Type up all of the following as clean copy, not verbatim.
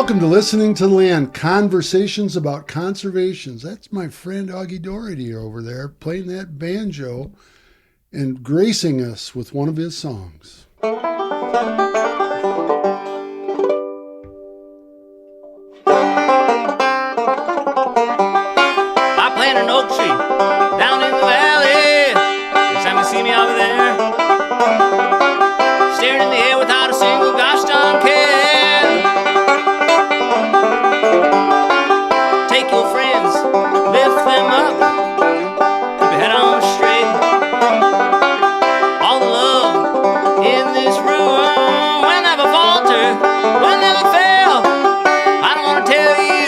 Welcome to Listening to the Land, conversations about conservations. That's my friend Augie Doherty over there playing that banjo and gracing us with one of his songs. I plant an oak tree down in the valley. Next time you see me over there, staring in the air without a single gosh darn care. Take your friends, lift them up, keep your head on straight. All the love in this room will never falter, will never fail. I don't want to tell you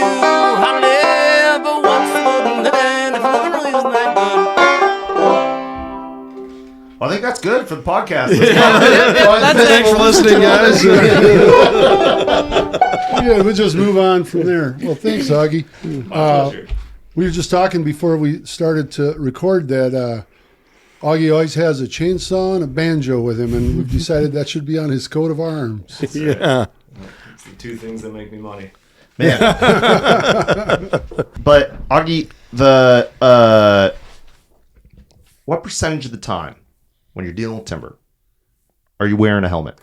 how to live, but what's the good in living if living really isn't that good? Well, I think that's good for the podcast. Thanks for listening, guys. Yeah, we'll just move on from there. Well, thanks, Augie. We were just talking before we started to record that Augie always has a chainsaw and a banjo with him, and we've decided that should be on his coat of arms. Yeah. It's the two things that make me money. Man. But Augie, what percentage of the time when you're dealing with timber are you wearing a helmet?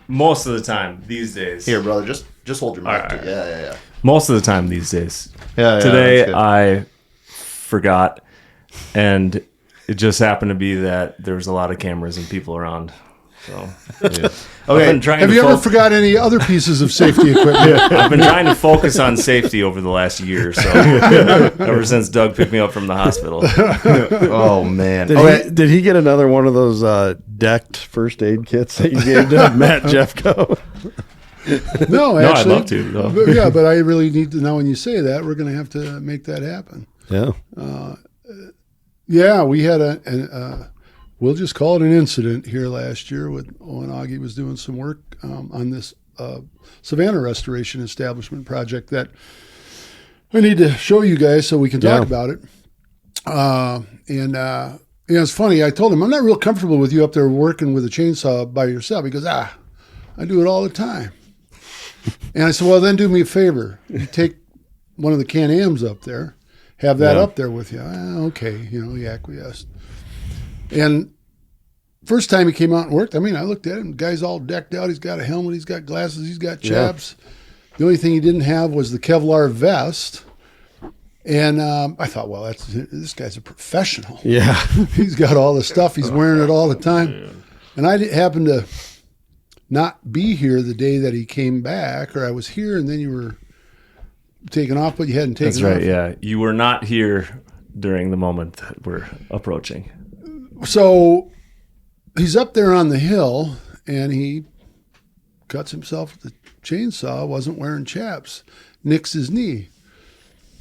Most of the time these days. Here, brother, just hold your mic. All right. Yeah. Most of the time these days. Yeah, Today that's good. I forgot, and it just happened to be that there was a lot of cameras and people around. So Okay. I've been trying Have to you ever forgot any other pieces of safety equipment? I've been trying to focus on safety over the last year or so. Ever since Doug picked me up from the hospital. Oh man. Did he get another one of those decked first aid kits that you gave to Matt Jeffco? No, No, I'd actually. love to. though. But yeah, but I really need to know when you say that, we're going to have to make that happen. Yeah. Yeah, we had we'll just call it an incident here last year when Augie was doing some work on this Savanna restoration establishment project that I need to show you guys so we can talk about it. It's funny. I told him, I'm not real comfortable with you up there working with a chainsaw by yourself. He goes, I do it all the time. And I said, well, then do me a favor. You take one of the Can-Ams up there, have that up there with you. Okay, he acquiesced. And first time he came out and worked, I looked at him. The guy's all decked out. He's got a helmet. He's got glasses. He's got chaps. Yeah. The only thing he didn't have was the Kevlar vest. And I thought, well, this guy's a professional. Yeah. He's got all the stuff. He's wearing it all the time. Yeah. And I happened to not be here the day that he came back, or I was here and then you were taken off, but you hadn't taken off. That's right, yeah. You were not here during the moment that we're approaching. So he's up there on the hill and he cuts himself with the chainsaw, wasn't wearing chaps, nicks his knee.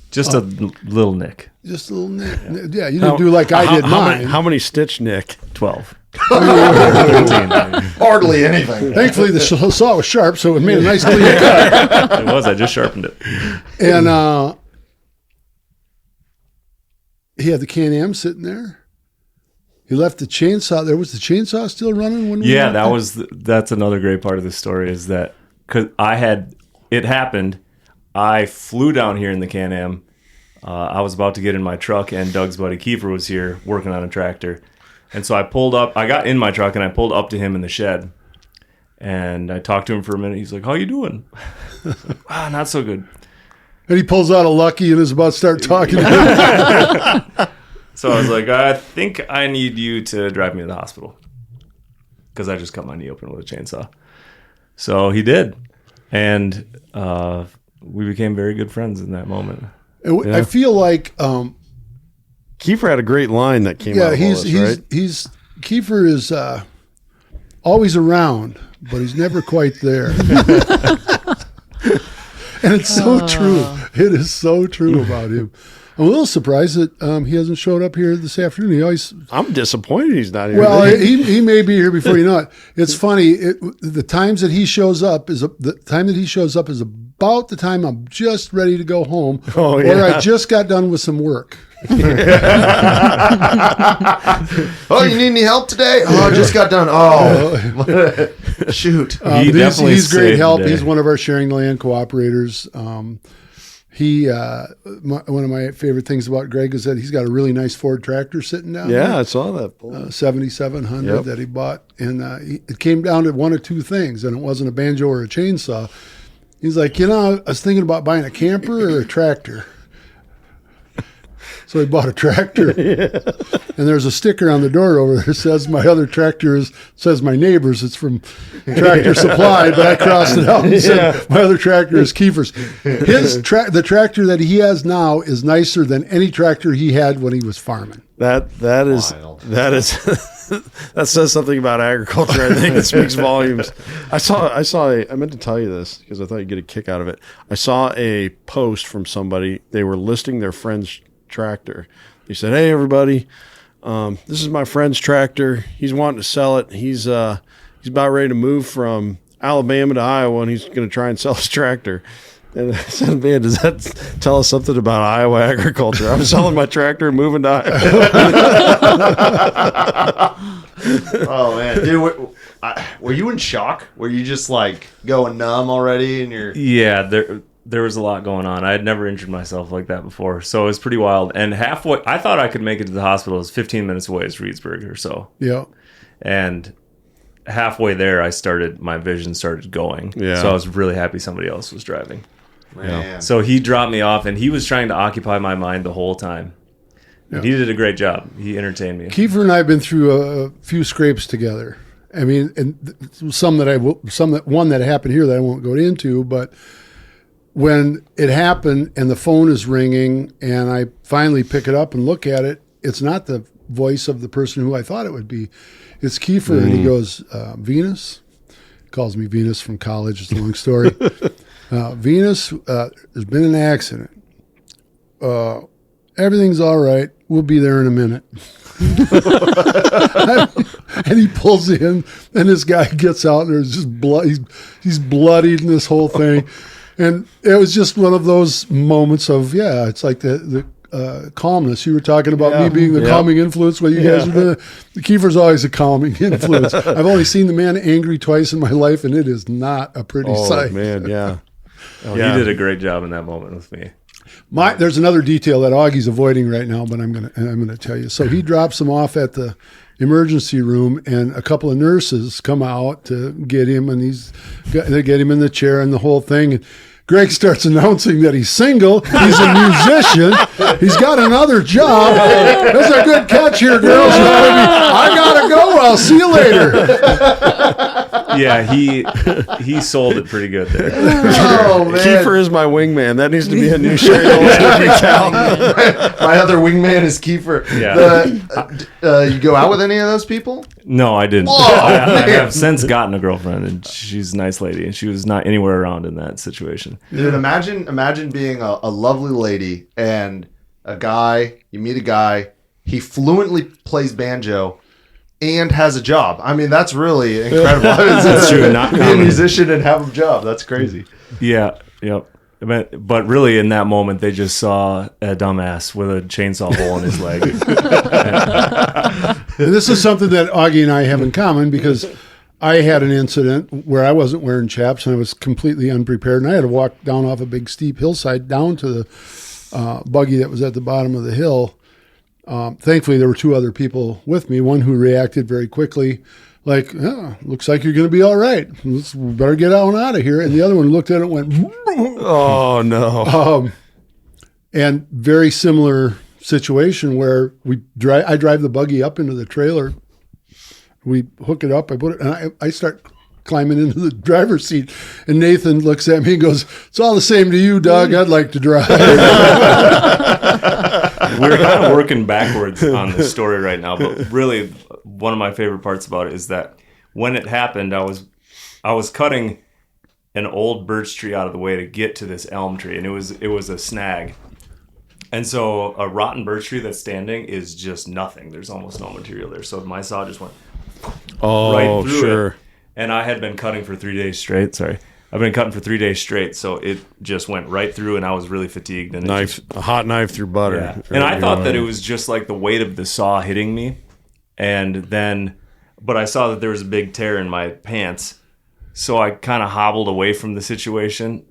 Just a little nick. Just a little nick. Yeah, you didn't do like I did mine. How many stitch, Nick? 12. 13. Hardly anything. Thankfully, the saw was sharp, so it made a nice clean cut. It was. I just sharpened it. And he had the Can-Am sitting there. He left the chainsaw. There was the chainsaw still running when we Yeah, that's another great part of the story is that because it happened. I flew down here in the Can-Am. I was about to get in my truck, and Doug's buddy Kiefer was here working on a tractor. And so I pulled up. I got in my truck, and I pulled up to him in the shed. And I talked to him for a minute. He's like, how you doing? Like, not so good. And he pulls out a Lucky and is about to start talking to him. So I was like, I think I need you to drive me to the hospital. Because I just cut my knee open with a chainsaw. So he did. And we became very good friends in that moment. Yeah. I feel like Kiefer had a great line that came out of all this, right? Kiefer is always around, but he's never quite there. And it's so true. It is so true about him. I'm a little surprised that he hasn't showed up here this afternoon. I'm disappointed he's not here. Well, he may be here before you know it. It's funny. The time that he shows up is about the time I'm just ready to go home, Oh, or yeah. I just got done with some work. Oh, you need any help today? Oh, I just got done. Oh, shoot. He definitely he's great saved help. the day. He's one of our sharing land cooperators. One of my favorite things about Greg is that he's got a really nice Ford tractor sitting down Yeah, there. I saw that. 7700 Yep. that he bought, and it came down to one of two things, and it wasn't a banjo or a chainsaw. He's like, I was thinking about buying a camper or a tractor. So he bought a tractor, and there's a sticker on the door over there that says my other tractor says my neighbor's. It's from Tractor Supply, but I crossed it out and said my other tractor is Kiefer's. The tractor that he has now is nicer than any tractor he had when he was farming. That is Wild. that says something about agriculture. I think it speaks volumes. I meant to tell you this because I thought you'd get a kick out of it. I saw a post from somebody. They were listing their friend's tractor. He said, "Hey everybody, this is my friend's tractor. He's wanting to sell it. He's about ready to move from Alabama to Iowa, and he's going to try and sell his tractor." And I said, "Man, does that tell us something about Iowa agriculture? I'm selling my tractor and moving to Iowa." Oh man, dude, were you in shock? Were you just like going numb already? And you're Yeah, there was a lot going on. I had never injured myself like that before, so it was pretty wild. And halfway, I thought I could make it to the hospital. It was 15 minutes away, is Reedsburg or so. Yeah. And halfway there, my vision started going. Yeah. So I was really happy somebody else was driving. man. So he dropped me off, and he was trying to occupy my mind the whole time. And he did a great job. He entertained me. Kiefer and I have been through a few scrapes together. I mean, and one that happened here that I won't go into, but when it happened and the phone is ringing and I finally pick it up and look at it, it's not the voice of the person who I thought it would be. It's Kiefer, and he goes, Venus? Calls me Venus from college. It's a long story. Venus, there's been an accident. Everything's all right. We'll be there in a minute. And he pulls in, and this guy gets out, and there's just blood. He's bloodied in this whole thing. And it was just one of those moments of, it's like the calmness. You were talking about me being the calming influence. Well, you guys are doing. Kiefer's always a calming influence. I've only seen the man angry twice in my life, and it is not a pretty sight. Man, yeah. He did a great job in that moment with me. There's another detail that Augie's avoiding right now, but I'm gonna tell you. So he drops him off at the emergency room, and a couple of nurses come out to get him, and they get him in the chair and the whole thing. And Greg starts announcing that he's single, he's a musician, he's got another job. There's a good catch here, girls. I gotta go. I'll see you later. Yeah, he sold it pretty good there. Oh man, Kiefer is my wingman. That needs to be a new shirt. my other wingman is Kiefer. Yeah. You go out with any of those people? No, I didn't. Whoa, I have since gotten a girlfriend, and she's a nice lady, and she was not anywhere around in that situation. Dude, imagine being a lovely lady and a guy. You meet a guy. He fluently plays banjo and has a job. I mean, that's really incredible. That's true. Not Be a common. musician and have a job. That's crazy. Yeah. Yep. But really, in that moment, they just saw a dumbass with a chainsaw hole in his leg. And this is something that Augie and I have in common, because I had an incident where I wasn't wearing chaps and I was completely unprepared, and I had to walk down off a big steep hillside down to the buggy that was at the bottom of the hill. Thankfully, there were two other people with me, one who reacted very quickly, like, looks like you're going to be all right. We better get on out of here. And the other one looked at it and went, Oh, no. and very similar situation where I drive the buggy up into the trailer. We hook it up. I put it, and I start climbing into the driver's seat. And Nathan looks at me and goes, "It's all the same to you, Doug. I'd like to drive." We're kind of working backwards on this story right now, but really, one of my favorite parts about it is that when it happened, I was cutting an old birch tree out of the way to get to this elm tree, and it was a snag. And so a rotten birch tree that's standing is just nothing. There's almost no material there. So my saw just went right through it. And I had been cutting for 3 days straight. Sorry. I've been cutting for 3 days straight, so it just went right through, and I was really fatigued. And A hot knife through butter. yeah. And I thought that it was just like the weight of the saw hitting me, but I saw that there was a big tear in my pants, so I kind of hobbled away from the situation,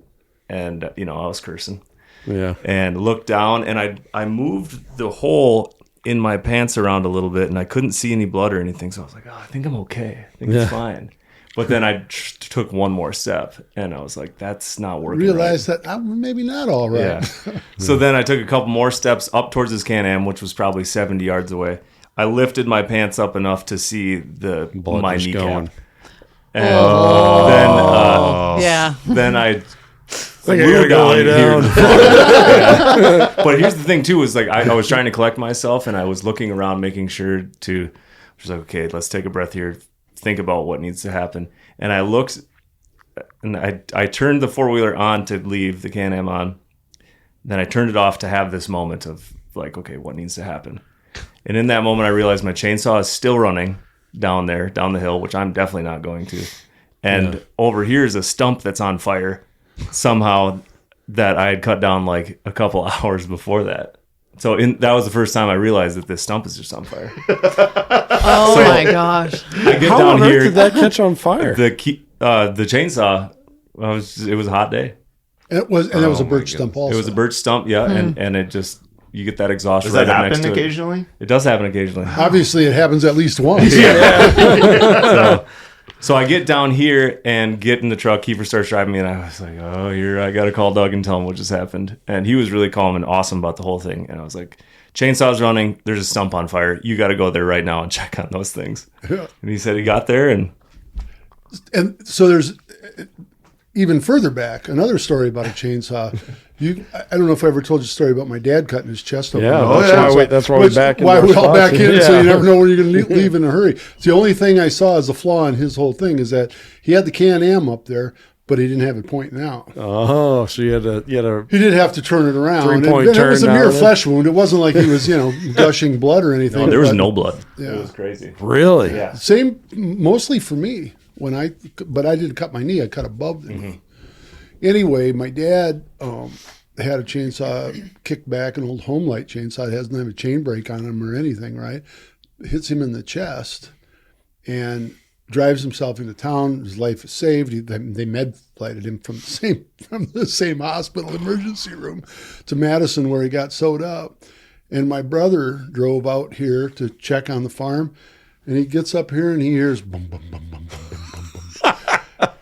and I was cursing. Yeah. And looked down, and I moved the hole in my pants around a little bit, and I couldn't see any blood or anything. So I was like, I think I'm okay. I think it's fine. But then I took one more step, and I was like, that's not working. Realized that I'm maybe not all right. Yeah. So then I took a couple more steps up towards this Can-Am, which was probably 70 yards away. I lifted my pants up enough to see my kneecap. Going. And Yeah. then I I gotta go lay down. Yeah. But here's the thing too, is like I was trying to collect myself, and I was looking around, making sure to just like, okay, let's take a breath here, think about what needs to happen. And I looked, and I turned the four-wheeler on to leave the Can-Am on. Then I turned it off to have this moment of like, okay, what needs to happen? And in that moment, I realized my chainsaw is still running down the hill, which I'm definitely not going to. And over here is a stump that's on fire somehow that I had cut down like a couple hours before that. So that was the first time I realized that this stump is just on fire. Oh my gosh. I get How down on here. earth did that catch on fire? The chainsaw, it was a hot day. And it was a birch stump also. It was a birch stump, yeah, and it just, you get that exhaust Does right that up next happen to occasionally? It does happen occasionally. Obviously, it happens at least once. So I get down here and get in the truck. Kiefer starts driving me, and I was like, oh, here, I got to call Doug and tell him what just happened. And he was really calm and awesome about the whole thing. And I was like, chainsaw's running. There's a stump on fire. You got to go there right now and check on those things. Yeah. And he said he got there. And So there's even further back, another story about a chainsaw. I don't know if I ever told you a story about my dad cutting his chest open. Yeah, that's why we back in. Why we all back in, so Yeah. you never know where you're going to leave in a hurry. It's the only thing I saw as a flaw in his whole thing is that he had the Can-Am up there, but he didn't have it pointing out. Oh, so you had a He did have to turn it around. Three-point And it was a turn mere down there. flesh wound. It wasn't like he was, gushing blood or anything. there was but no blood. Yeah. It was crazy. really? Yeah. Same, mostly for me. But I didn't cut my knee. I cut above the knee. Anyway, my dad had a chainsaw kick back, an old Homelite chainsaw. It doesn't have a chain brake on him or anything, right? Hits him in the chest and drives himself into town. His life is saved. They med flighted him from the same hospital emergency room to Madison where he got sewed up. And my brother drove out here to check on the farm, and he gets up here and he hears boom, boom, boom, boom, boom, boom, boom, boom.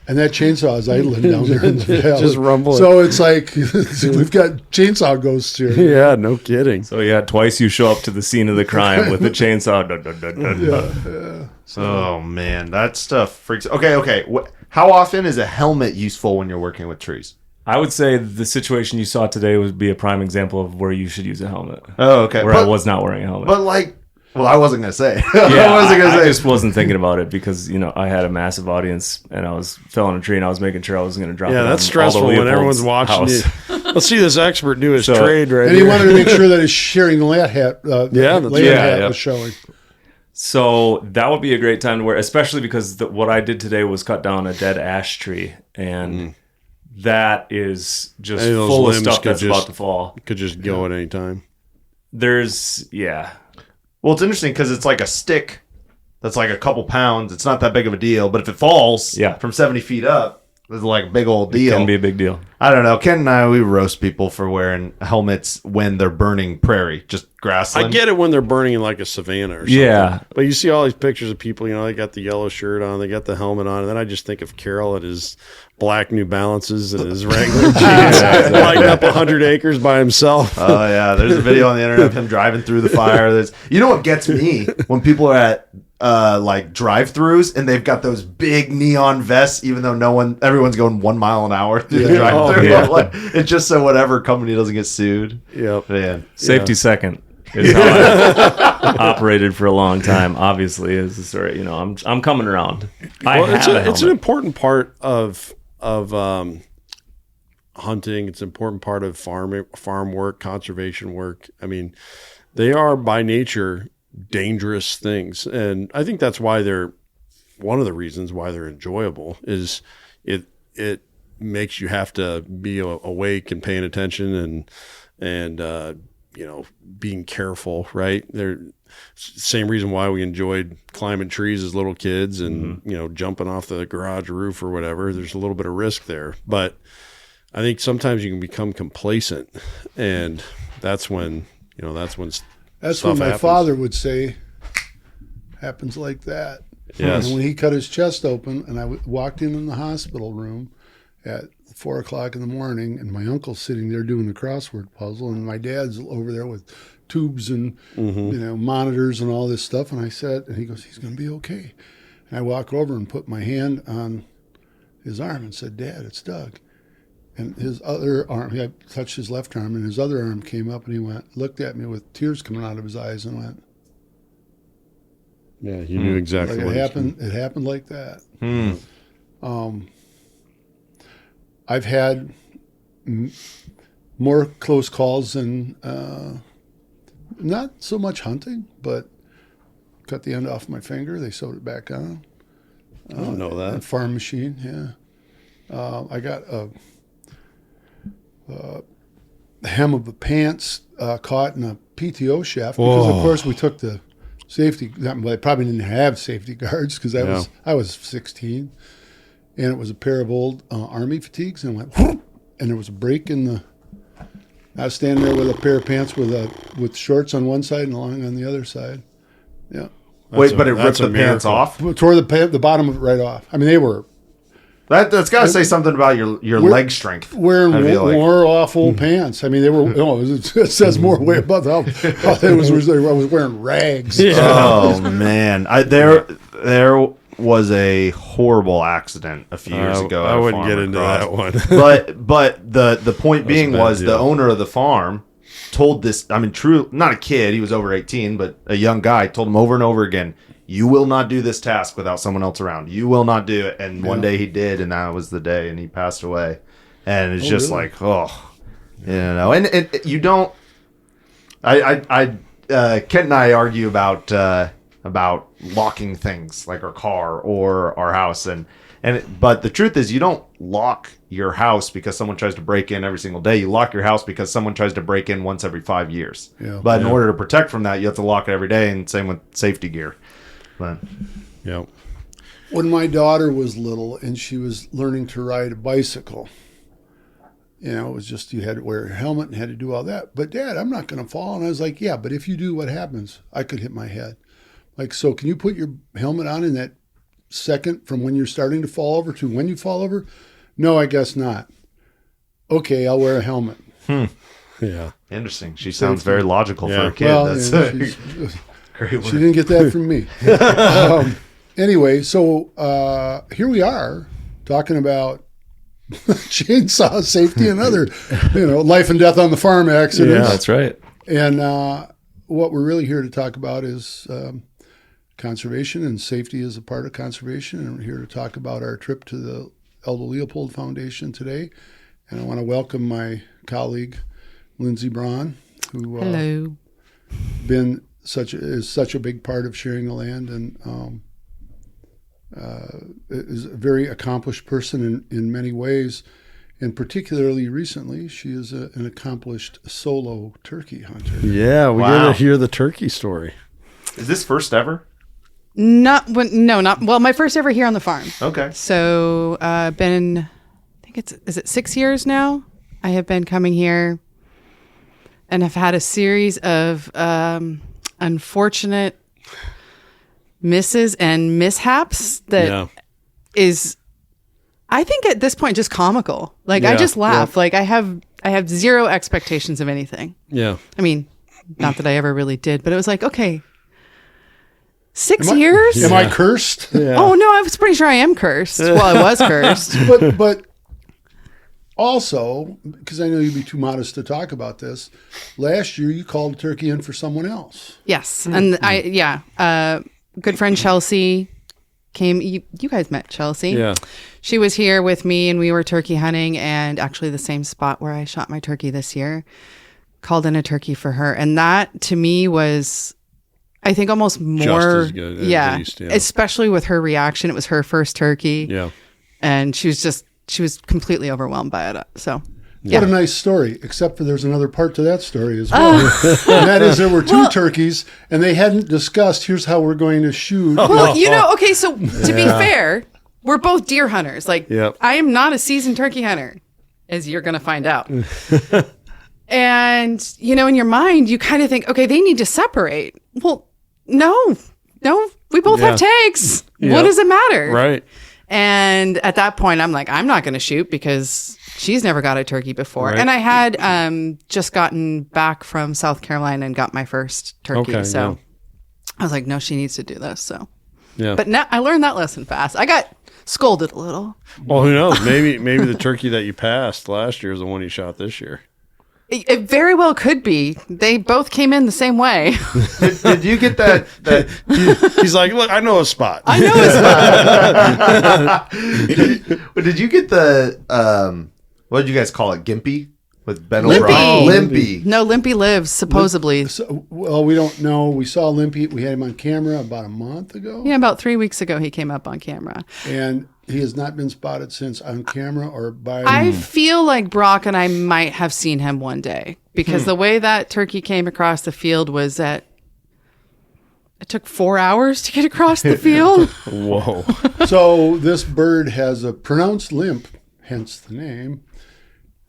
And that chainsaw is idling down there in the valley. Just rumbling. So it's like, we've got chainsaw ghosts here. Yeah, no kidding. So yeah, twice you show up to the scene of the crime with the chainsaw. Dun, dun, dun, dun, dun. Oh man, that stuff freaks. Okay. How often is a helmet useful when you're working with trees? I would say the situation you saw today would be a prime example of where you should use a helmet. Oh, okay. Where I was not wearing a helmet. But I wasn't gonna say. Yeah, I I just wasn't thinking about it because I had a massive audience and I was felling a tree and I was making sure I was going to drop. Yeah, it that's on stressful Aldo when Leopold's everyone's watching house. you. Let's see this expert do his trade right And he here. wanted to make sure that his sharing lat hat, right. was showing. So that would be a great time to wear, especially because what I did today was cut down a dead ash tree, and that is just Any of those full of limbs stuff could that's about to fall. Could just go at any time. Well, it's interesting because it's like a stick that's like a couple pounds. It's not that big of a deal, but if it falls from 70 feet up, it's like a big old deal. It can be a big deal. I don't know. Ken and I, we roast people for wearing helmets when they're burning prairie, just grassland. I get it when they're burning in like a savanna or something. Yeah. But you see all these pictures of people, they got the yellow shirt on, they got the helmet on, and then I just think of Carol at his black New Balances and his Wrangler jeans, lighting up 100 acres by himself. Oh, yeah. There's a video on the internet of him driving through the fire. You know what gets me? When people are at like drive-throughs and they've got those big neon vests, even though everyone's going 1 mile an hour through the drive-through. Yeah. Like, it's just so whatever company doesn't get sued. Yep. Man. Safety second is how I operated for a long time. Obviously, is the story. I'm coming around. It's an important part of hunting. It's an important part of farm work, conservation work. I mean, they are by nature dangerous things, and I think that's why they're one of the reasons why they're enjoyable. Is it makes you have to be awake and paying attention and being careful, right? Same reason why we enjoyed climbing trees as little kids and, jumping off the garage roof or whatever. There's a little bit of risk there, but I think sometimes you can become complacent, and that's when That's stuff what my happens. father would say. Happens like that. Yes. And when he cut his chest open, and I walked in the hospital room at 4:00 in the morning, and my uncle's sitting there doing the crossword puzzle, and my dad's over there with tubes and monitors and all this stuff. And I said, and he goes, "He's going to be okay." And I walk over and put my hand on his arm and said, "Dad, it's Doug." And his other arm, I touched his left arm, and his other arm came up, and he looked at me with tears coming out of his eyes, and went, Yeah, you knew exactly like what it happened. It happened like that. I've had more close calls than not so much hunting, but cut the end off my finger. They sewed it back on. I don't know A that. farm machine, yeah. I got a hem of the pants caught in a PTO shaft because, of course, we took the safety. Well, I probably didn't have safety guards because I was 16, and it was a pair of old army fatigues, and went whoop, and there was a break in the. I was standing there with a pair of pants with shorts on one side and long on the other side. Yeah, Wait, but it ripped that's a the pants miracle. off? tore the bottom of it right off. I mean, they were That's got to say something about your leg strength. wearing I feel like. wore off old pants. I mean, they were. It says more way about how it was. I was wearing rags. Oh man, there was a horrible accident a few years ago. I at a wouldn't farm get into across. that one. but the point being a bad was the deal. owner of the farm told this. I mean, not a kid. He was over 18, but a young guy told him over and over again, "You will not do this task without someone else around. You will not do it." And one day he did, and that was the day, and he passed away. And it's just really? like, and you don't. Kent and I argue about locking things like our car or our house, but the truth is, you don't lock your house because someone tries to break in every single day. You lock your house because someone tries to break in once every 5 years. Yeah. But in order to protect from that, you have to lock it every day, and same with safety gear. But Yeah. When my daughter was little and she was learning to ride a bicycle, it was just you had to wear a helmet and had to do all that. But Dad, I'm not going to fall. And I was like, yeah, but if you do, what happens? I could hit my head. Like, so can you put your helmet on in that second from when you're starting to fall over to when you fall over? No, I guess not. Okay, I'll wear a helmet. Yeah. interesting. She sounds very logical for a kid. Well, That's great she didn't get that from me. Anyway, so here we are talking about chainsaw safety and other, life and death on the farm accidents. Yeah. That's right. And what we're really here to talk about is conservation, and safety is a part of conservation. And we're here to talk about our trip to the Aldo Leopold Foundation today. And I want to welcome my colleague, Lindsay Braun, who Hello. is such a big part of sharing the land, and is a very accomplished person in many ways. And particularly recently, she is an accomplished solo turkey hunter. Yeah, we Wow. got to hear the turkey story. Is this first ever? Not my first ever here on the farm. Okay. So been, I think is it 6 years now? I have been coming here, and have had a series of unfortunate misses and mishaps that is, I think at this point, just comical. Like I Yeah, just laugh. Like I have zero expectations of anything. Yeah. I mean, not that I ever really did, but it was like, okay, 6 years? Am I cursed? Yeah. Oh no, I was pretty sure I am cursed. Well, I was cursed. But also, because I know you'd be too modest to talk about this, last year you called a turkey in for someone else. Yes, and good friend Chelsea came. You guys met Chelsea. Yeah. She was here with me, and we were turkey hunting, and actually the same spot where I shot my turkey this year. Called in a turkey for her, and that to me was, I think, almost more as good, at least, yeah. especially with her reaction. It was her first turkey. Yeah. And she was just she was completely overwhelmed by it. So, What a nice story, except for there's another part to that story as well. And that is there were two turkeys, and they hadn't discussed, here's how we're going to shoot. well, okay, so to be fair, we're both deer hunters. Like, Yep. I am not a seasoned turkey hunter, as you're going to find out. And, in your mind, you kind of think, okay, they need to separate. Well, no, we both have tags. Yep. What does it matter? Right. And at that point, I'm like, I'm not going to shoot because she's never got a turkey before. Right. And I had just gotten back from South Carolina and got my first turkey. Okay, so yeah. I was like, no, she needs to do this. So, Yeah. but now I learned that lesson fast. I got scolded a little. Well, who knows? Maybe the turkey that you passed last year is the one you shot this year. It very well could be. They both came in the same way. Did you get that? He's like, look, I know a spot. I know it's fun. Did you get the? What did you guys call it? Gimpy with Ben Limpy. O'Brien. Limpy. No, Limpy lives, supposedly. So, well, we don't know. We saw Limpy. We had him on camera about a month ago. Yeah, about 3 weeks ago, he came up on camera. And he has not been spotted since on camera or by. I feel like Brock and I might have seen him one day because the way that turkey came across the field was that it took 4 hours to get across the field. Whoa. So this bird has a pronounced limp, hence the name.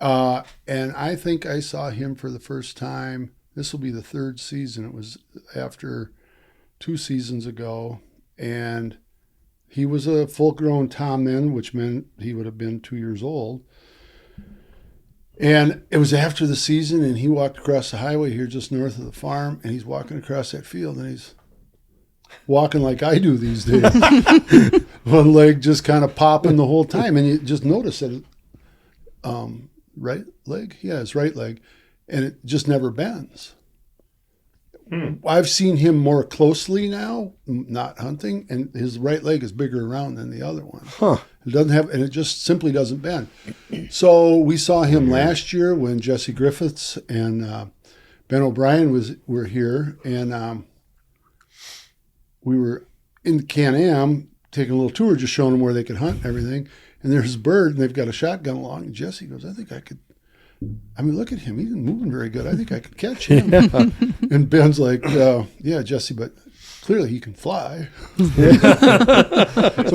And I think I saw him for the first time. This will be the third season. It was after 2 seasons ago. And he was a full-grown tom then, which meant he would have been 2 years old. And it was after the season, and he walked across the highway here just north of the farm, and he's walking across that field, and he's walking like I do these days. One leg just kind of popping the whole time, and you just notice that right leg? Yeah, his right leg, and it just never bends. I've seen him more closely now, not hunting, and his right leg is bigger around than the other one. Huh. It doesn't have, and it just simply doesn't bend. So we saw him last year when Jesse Griffiths and Ben O'Brien were here, and we were in Can-Am taking a little tour, just showing them where they could hunt and everything. And there's a bird, and they've got a shotgun along. And Jesse goes, I think I could. I mean, look at him. He isn't moving very good. I think I could catch him. And Ben's like, yeah, Jesse, but clearly he can fly. So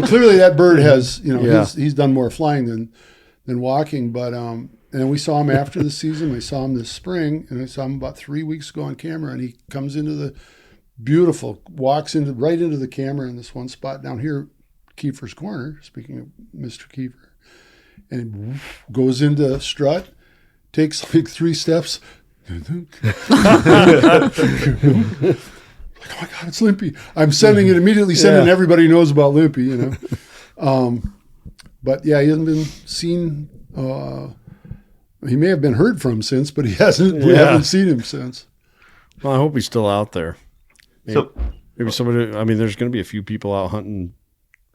clearly that bird has, he's done more flying than walking. But and we saw him after the season. We saw him this spring, and I saw him about 3 weeks ago on camera. And he comes into the walks right into the camera in this one spot down here, Kiefer's Corner. Speaking of Mr. Kiefer, and he goes into strut. Takes like 3 steps. Like, oh my God, it's Limpy. I'm sending it immediately, sending everybody who knows about Limpy, But yeah, he hasn't been seen. He may have been heard from since, but he hasn't. We haven't seen him since. Well, I hope he's still out there. Maybe So, somebody, I mean, there's going to be a few people out hunting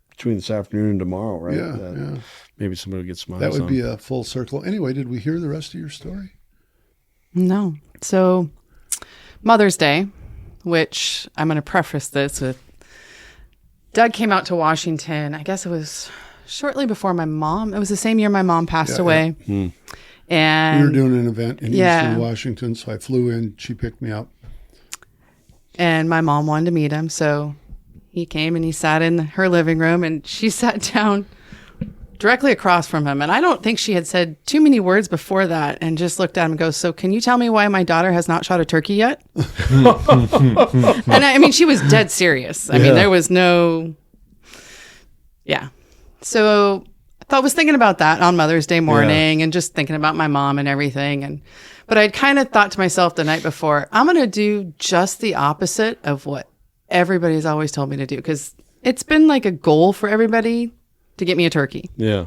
between this afternoon and tomorrow, right? Yeah. Maybe somebody will get smiles. That would be a full circle. Anyway, did we hear the rest of your story? No. So Mother's Day, which I'm going to preface this with, Doug came out to Washington. I guess it was shortly before my mom. It was the same year my mom passed away. And We were doing an event in Eastern Washington, so I flew in. She picked me up. And my mom wanted to meet him, so he came and he sat in her living room, and she sat down directly across from him. And I don't think she had said too many words before that, and just looked at him and goes, so can you tell me why my daughter has not shot a turkey yet? And I mean, she was dead serious. I mean, there was no, So I was thinking about that on Mother's Day morning and just thinking about my mom and everything. But I'd kind of thought to myself the night before, I'm going to do just the opposite of what everybody's always told me to do, because it's been like a goal for everybody to get me a turkey. Yeah.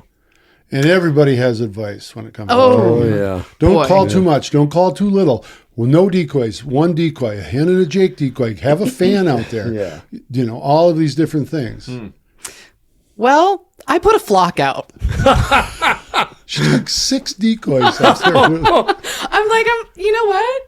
And everybody has advice when it comes to Oh, turkey. yeah. Don't call too much. Don't call too little. Well, no decoys. One decoy, a hen and a Jake decoy. Have a fan out there. All of these different things. Well, I put a flock out. She took 6 decoys out there. I'm like, you know what?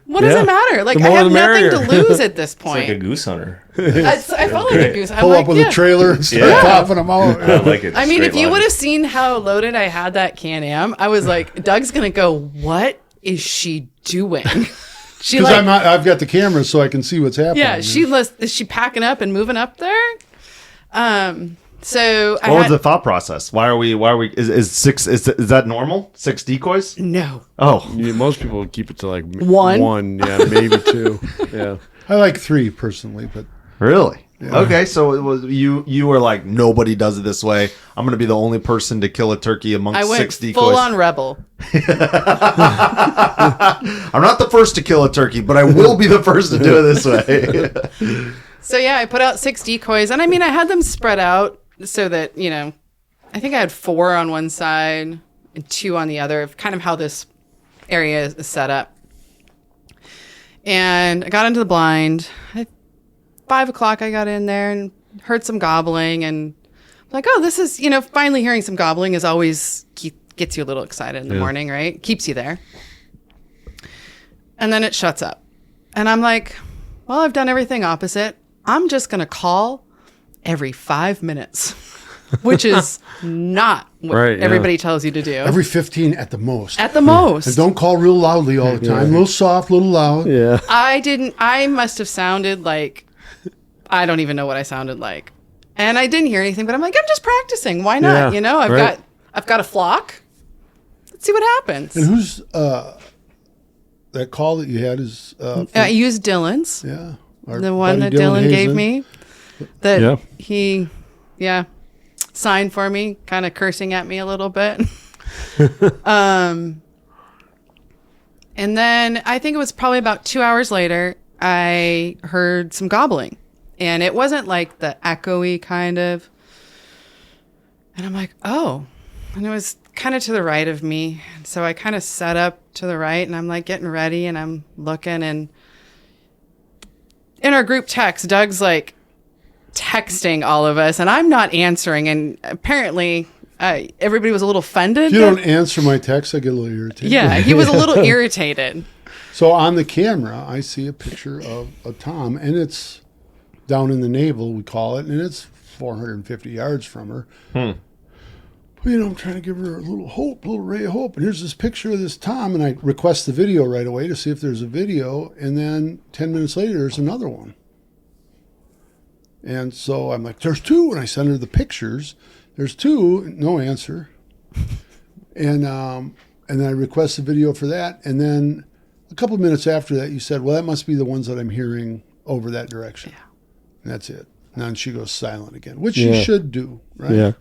What does it matter? Like, The I more have the nothing merrier. to lose at this Like a point. goose hunter. I felt like a goose. I'm Pull like, up with yeah. a trailer and start Yeah. popping them out. I like it. I mean, if Straight you would logic. have seen how loaded I had that Can-Am, I was like, Doug's going to go, what is she doing? She Because like, I've got the camera so I can see what's happening. yeah, is she packing up and moving up there? So I What was had, the thought process? Why are we? Is six? Is that normal? 6 decoys? no. Oh, Most people would keep it to like One? yeah, maybe 2. Yeah. I like 3 personally, but really? Okay, so it was you were like, nobody does it this way. I'm going to be the only person to kill a turkey amongst I went 6 decoys. full on rebel. I'm not the first to kill a turkey, but I will be the first to do it this way. So yeah, I put out 6 decoys, and I mean, I had them spread out so that, I think I had 4 on one side and 2 on the other, of kind of how this area is set up. And I got into the blind. At 5 o'clock, I got in there and heard some gobbling, and I'm like, oh, this is, finally hearing some gobbling is always gets you a little excited in the morning, right? Keeps you there. And then it shuts up. And I'm like, well, I've done everything opposite. I'm just going to call every 5 minutes, which is not what Right, yeah. everybody tells you to do. every 15 at the most. At the most. And don't call real loudly all the time. A little soft, a little loud. Yeah. I must have sounded like, I don't even know what I sounded like. And I didn't hear anything, but I'm like, I'm just practicing. Why not? Yeah, I've got a flock. Let's see what happens. And who's that call that you had is I used Dylan's. yeah, our The one buddy that Dylan gave Hazen. me, that Yeah. he, signed for me, kind of cursing at me a little bit. And then I think it was probably about 2 hours later, I heard some gobbling, and it wasn't like the echoey kind of. And I'm like, oh, and it was kind of to the right of me. So I kind of set up to the right, and I'm like getting ready, and I'm looking, and in our group text, Doug's like texting all of us, and I'm not answering. And apparently, everybody was a little offended. If you don't answer my text, I get a little irritated. Yeah, he was a little irritated. So on the camera, I see a picture of a tom, and it's down in the navel, we call it, and it's 450 yards from her. Well, I'm trying to give her a little hope, a little ray of hope. And here's this picture of this tom, and I request the video right away to see if there's a video. And then 10 minutes later, there's another one. And so I'm like, there's 2. And I send her the pictures. There's 2, no answer. And then I request the video for that. And then a couple of minutes after that, you said, well, that must be the ones that I'm hearing over that direction. Yeah. And that's it. And then she goes silent again, which she should do, right? Yeah.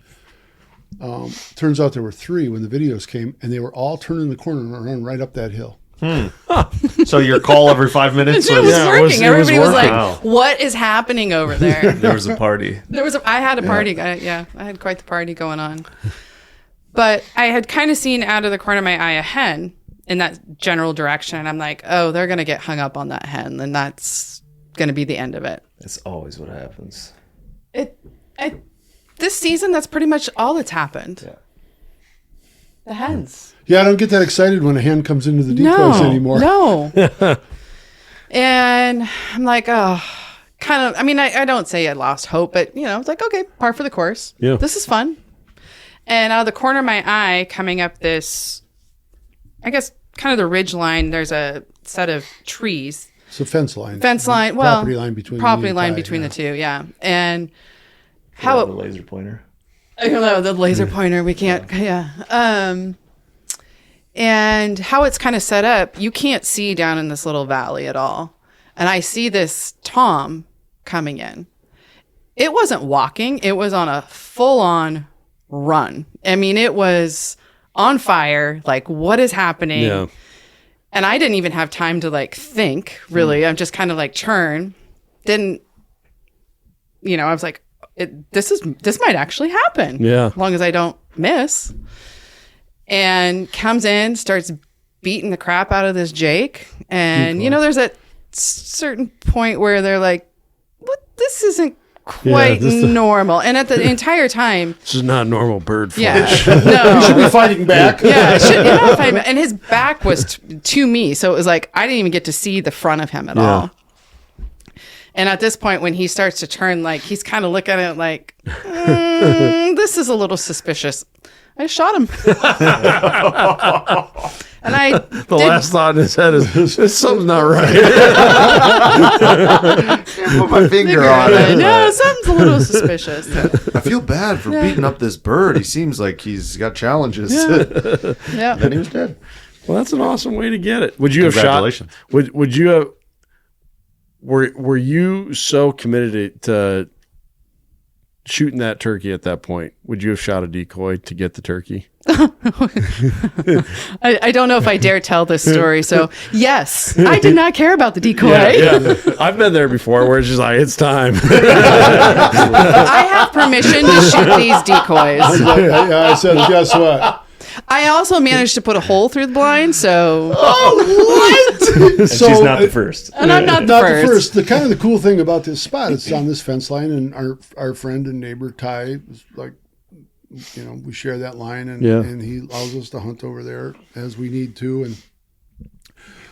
Turns out there were 3 when the videos came, and they were all turning the corner and running right up that hill. So your call every 5 minutes? It was Yeah, it working. was- it was Everybody was working. like, Wow. what is happening over there? There was a party. I had a party. I had quite the party going on. But I had kind of seen out of the corner of my eye a hen in that general direction. And I'm like, oh, they're going to get hung up on that hen. And that's going to be the end of it. That's always what happens. This season, that's pretty much all that's happened. Yeah. The hens. Yeah, I don't get that excited when a hen comes into the decoys anymore. No. And I'm like, oh, kind of, I mean, I don't say I lost hope, but, it's like, okay, par for the course. Yeah. This is fun. And out of the corner of my eye, coming up this, I guess, kind of the ridge line, there's a set of trees. It's a fence line. Property line between the the two, yeah. And How how the laser pointer. I don't know, the laser pointer, we can't, and how it's kind of set up, you can't see down in this little valley at all. And I see this tom coming in. It wasn't walking, it was on a full-on run. I mean, it was on fire, like, what is happening? Yeah. And I didn't even have time to, like, think, really. I'm just kind of, like, churn. Didn't, I was like, this might actually happen. Yeah. As long as I don't miss. And comes in, starts beating the crap out of this Jake. And, there's that certain point where they're like, what? This isn't quite normal. And at the entire time, This is not normal bird flight. yeah, no. Should be fighting back. Yeah, and his back was to me, so it was like I didn't even get to see the front of him at all. And at this point, when he starts to turn, like he's kind of looking at it like, this is a little suspicious. I shot him, and The last thought in his head is something's not right. Put my finger on it. No, something's a little suspicious. I feel bad for beating up this bird. He seems like he's got challenges. Yeah. Then he was dead. Well, that's an awesome way to get it. Would you have shot? Congratulations. Would you have? Were you so committed to shooting that turkey at that point? Would you have shot a decoy to get the turkey? I don't know if I dare tell this story. So yes, I did not care about the decoy. Yeah. I've been there before where it's just like, it's time. I have permission to shoot these decoys. I said, guess what? I also managed to put a hole through the blind, so And she's not the first. and I'm not the Not first. the first. The kind of the cool thing about this spot, it's on this fence line, and our friend and neighbor Ty was like, we share that line, and he allows us to hunt over there as we need to, and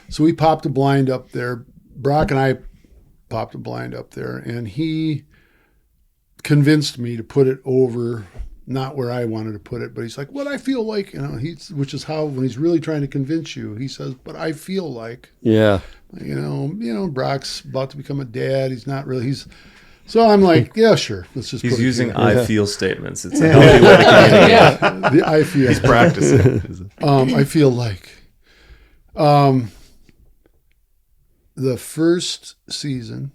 so we popped a blind up there. Brock and I popped a blind up there, and he convinced me to put it over. Not where I wanted to put it, but he's like, what I feel like, which is how, when he's really trying to convince you, he says, but I feel like, Yeah. Brock's about to become a dad. He's not really, so I'm like, yeah, sure. Let's just He's put it using here. I feel statements. It's a healthy way to communicate. Yeah, the I feel. He's practicing. I feel like, the first season,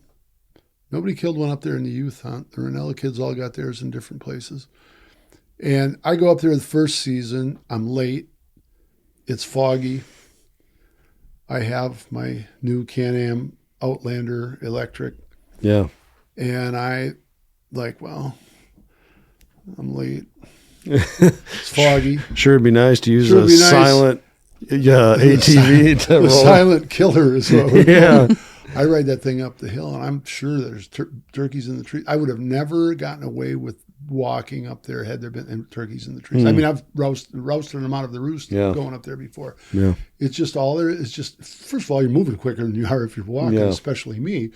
nobody killed one up there in the youth hunt. The Ranella kids all got theirs in different places. And I go up there the first season. I'm late. It's foggy. I have my new Can-Am Outlander electric. Yeah. And I'm late. It's foggy. Sure, it'd be nice to use Sure, a it'd be nice. silent ATV to The roll. silent killer is what we Yeah. I ride that thing up the hill, and I'm sure there's turkeys in the tree. I would have never gotten away with walking up there had there been turkeys in the trees. I mean, I've roasted them out of the roost going up there before. Yeah. It's just all there. It's just, first of all, you're moving quicker than you are if you're walking, especially me.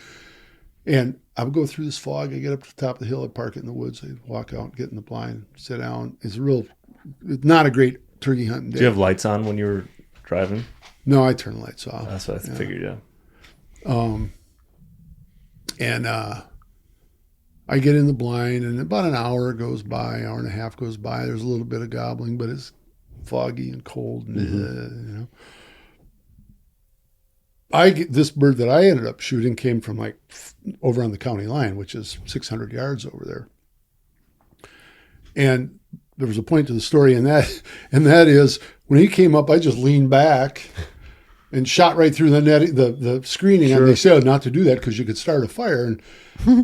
And I would go through this fog. I get up to the top of the hill. I park it in the woods. I walk out, get in the blind, sit down. It's not a great turkey hunting day. Do you have lights on when you were driving? No, I turn the lights off. That's what I figured, yeah. I get in the blind, and about an hour goes by, hour and a half goes by. There's a little bit of gobbling, but it's foggy and cold, and this bird that I ended up shooting came from like over on the county line, which is 600 yards over there. And there was a point to the story, and that is when he came up, I just leaned back and shot right through the net, the screening. And they said not to do that because you could start a fire. And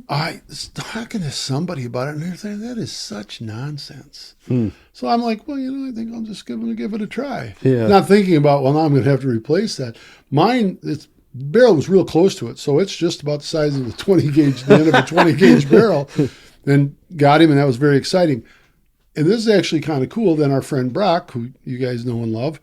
I was talking to somebody about it, and they're saying that is such nonsense. So I'm like, well, I think I'm just going to give it a try. Yeah. Not thinking about, well, now I'm going to have to replace that. Mine, its barrel was real close to it, so it's just about the size of the end of a 20 gauge barrel, and got him, and that was very exciting. And this is actually kind of cool. Then our friend Brock, who you guys know and love,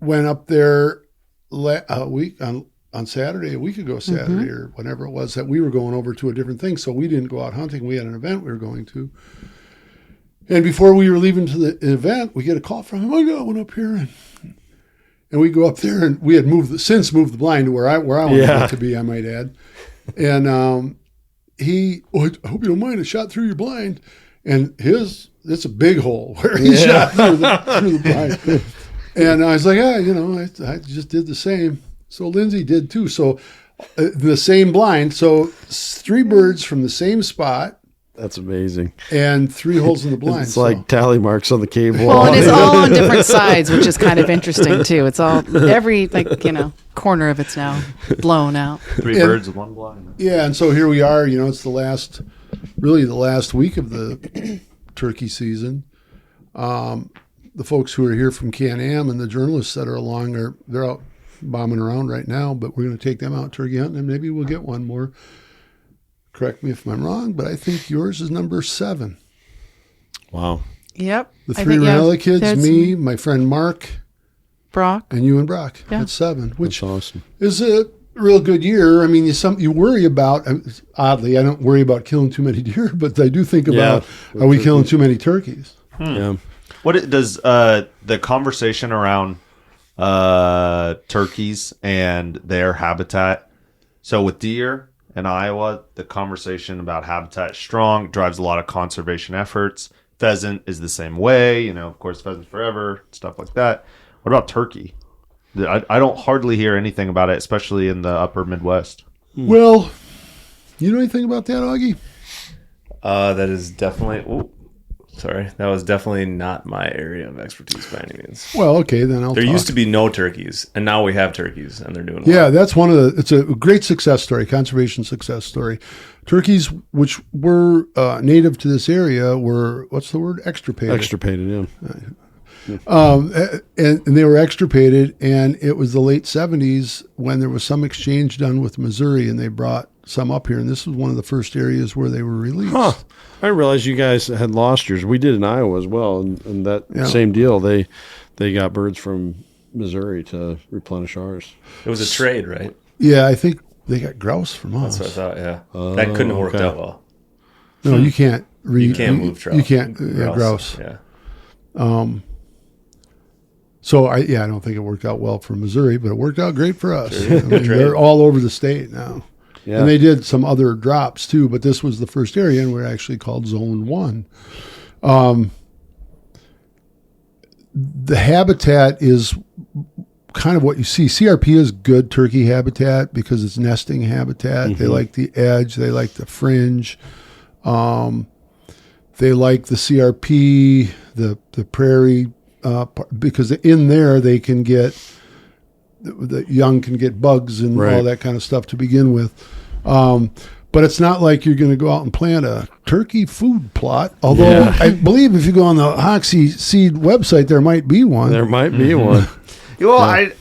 went up there on Saturday, a week ago Saturday or whenever it was, that we were going over to a different thing. So we didn't go out hunting. We had an event we were going to. And before we were leaving to the event, we get a call from him. I got one up here. And we go up there, and we had moved the blind to where I wanted it to be, I might add. And I hope you don't mind, it shot through your blind. And it's a big hole where he shot through the blind. And I was like, I just did the same. So Lindsay did too. So the same blind. So 3 birds from the same spot. That's amazing. And 3 holes in the blind. It's like tally marks on the cave wall. Well, and it's all on different sides, which is kind of interesting too. It's all every corner of it's now blown out. 3 birds with 1 blind. Yeah, and so here we are. It's the last week of the turkey season. The folks who are here from Can-Am and the journalists that are along they're out bombing around right now. But we're going to take them out turkey hunting, and maybe we'll get one more correct me if I'm wrong, but I think yours is number 7. Wow. Yep. The I 3 think, yeah, Ranella kids, there's me, my friend Mark, Brock. and you and Brock. Yeah. That's 7, which That's awesome. is a real good year. I mean, you worry about, oddly, I don't worry about killing too many deer, but I do think about, are we killing too many turkeys? Yeah. What does the conversation around turkeys and their habitat? So with deer in Iowa, the conversation about habitat is strong, drives a lot of conservation efforts. Pheasant is the same way, of course, pheasant forever, stuff like that. What about turkey? I don't hardly hear anything about it, especially in the upper Midwest. Well, you know anything about that, Augie? That is definitely. That was definitely not my area of expertise by any means. Well, okay, then I'll There talk. used to be no turkeys, and now we have turkeys, and they're doing Yeah, well. that's it's a great success story, conservation success story. Turkeys, which were native to this area, were, what's the word? Extirpated. Extirpated, yeah. And they were extirpated, and it was the late 70s when there was some exchange done with Missouri, and they brought some up here, and this was one of the first areas where they were released. Huh. I didn't realize you guys had lost yours. We did in Iowa as well, and that same deal. They got birds from Missouri to replenish ours. It was a trade, right? Yeah, I think they got grouse from us. That's what I thought. Yeah, that couldn't have worked okay. out well. No, you can't. You can't move trout. You can't. Yeah, grouse. Yeah. So I don't think it worked out well for Missouri, but it worked out great for us. Sure. I mean, they're all over the state now. Yeah. And they did some other drops too, but this was the first area, and we're actually called Zone 1. The habitat is kind of what you see. CRP is good turkey habitat because it's nesting habitat. They like the edge. They like the fringe. They like the CRP, the prairie, because in there they can get, the young can get bugs and all that kind of stuff to begin with. But it's not like you're going to go out and plant a turkey food plot. Although I believe if you go on the Hoxie Seed website, there might be one. There might be one. Well, I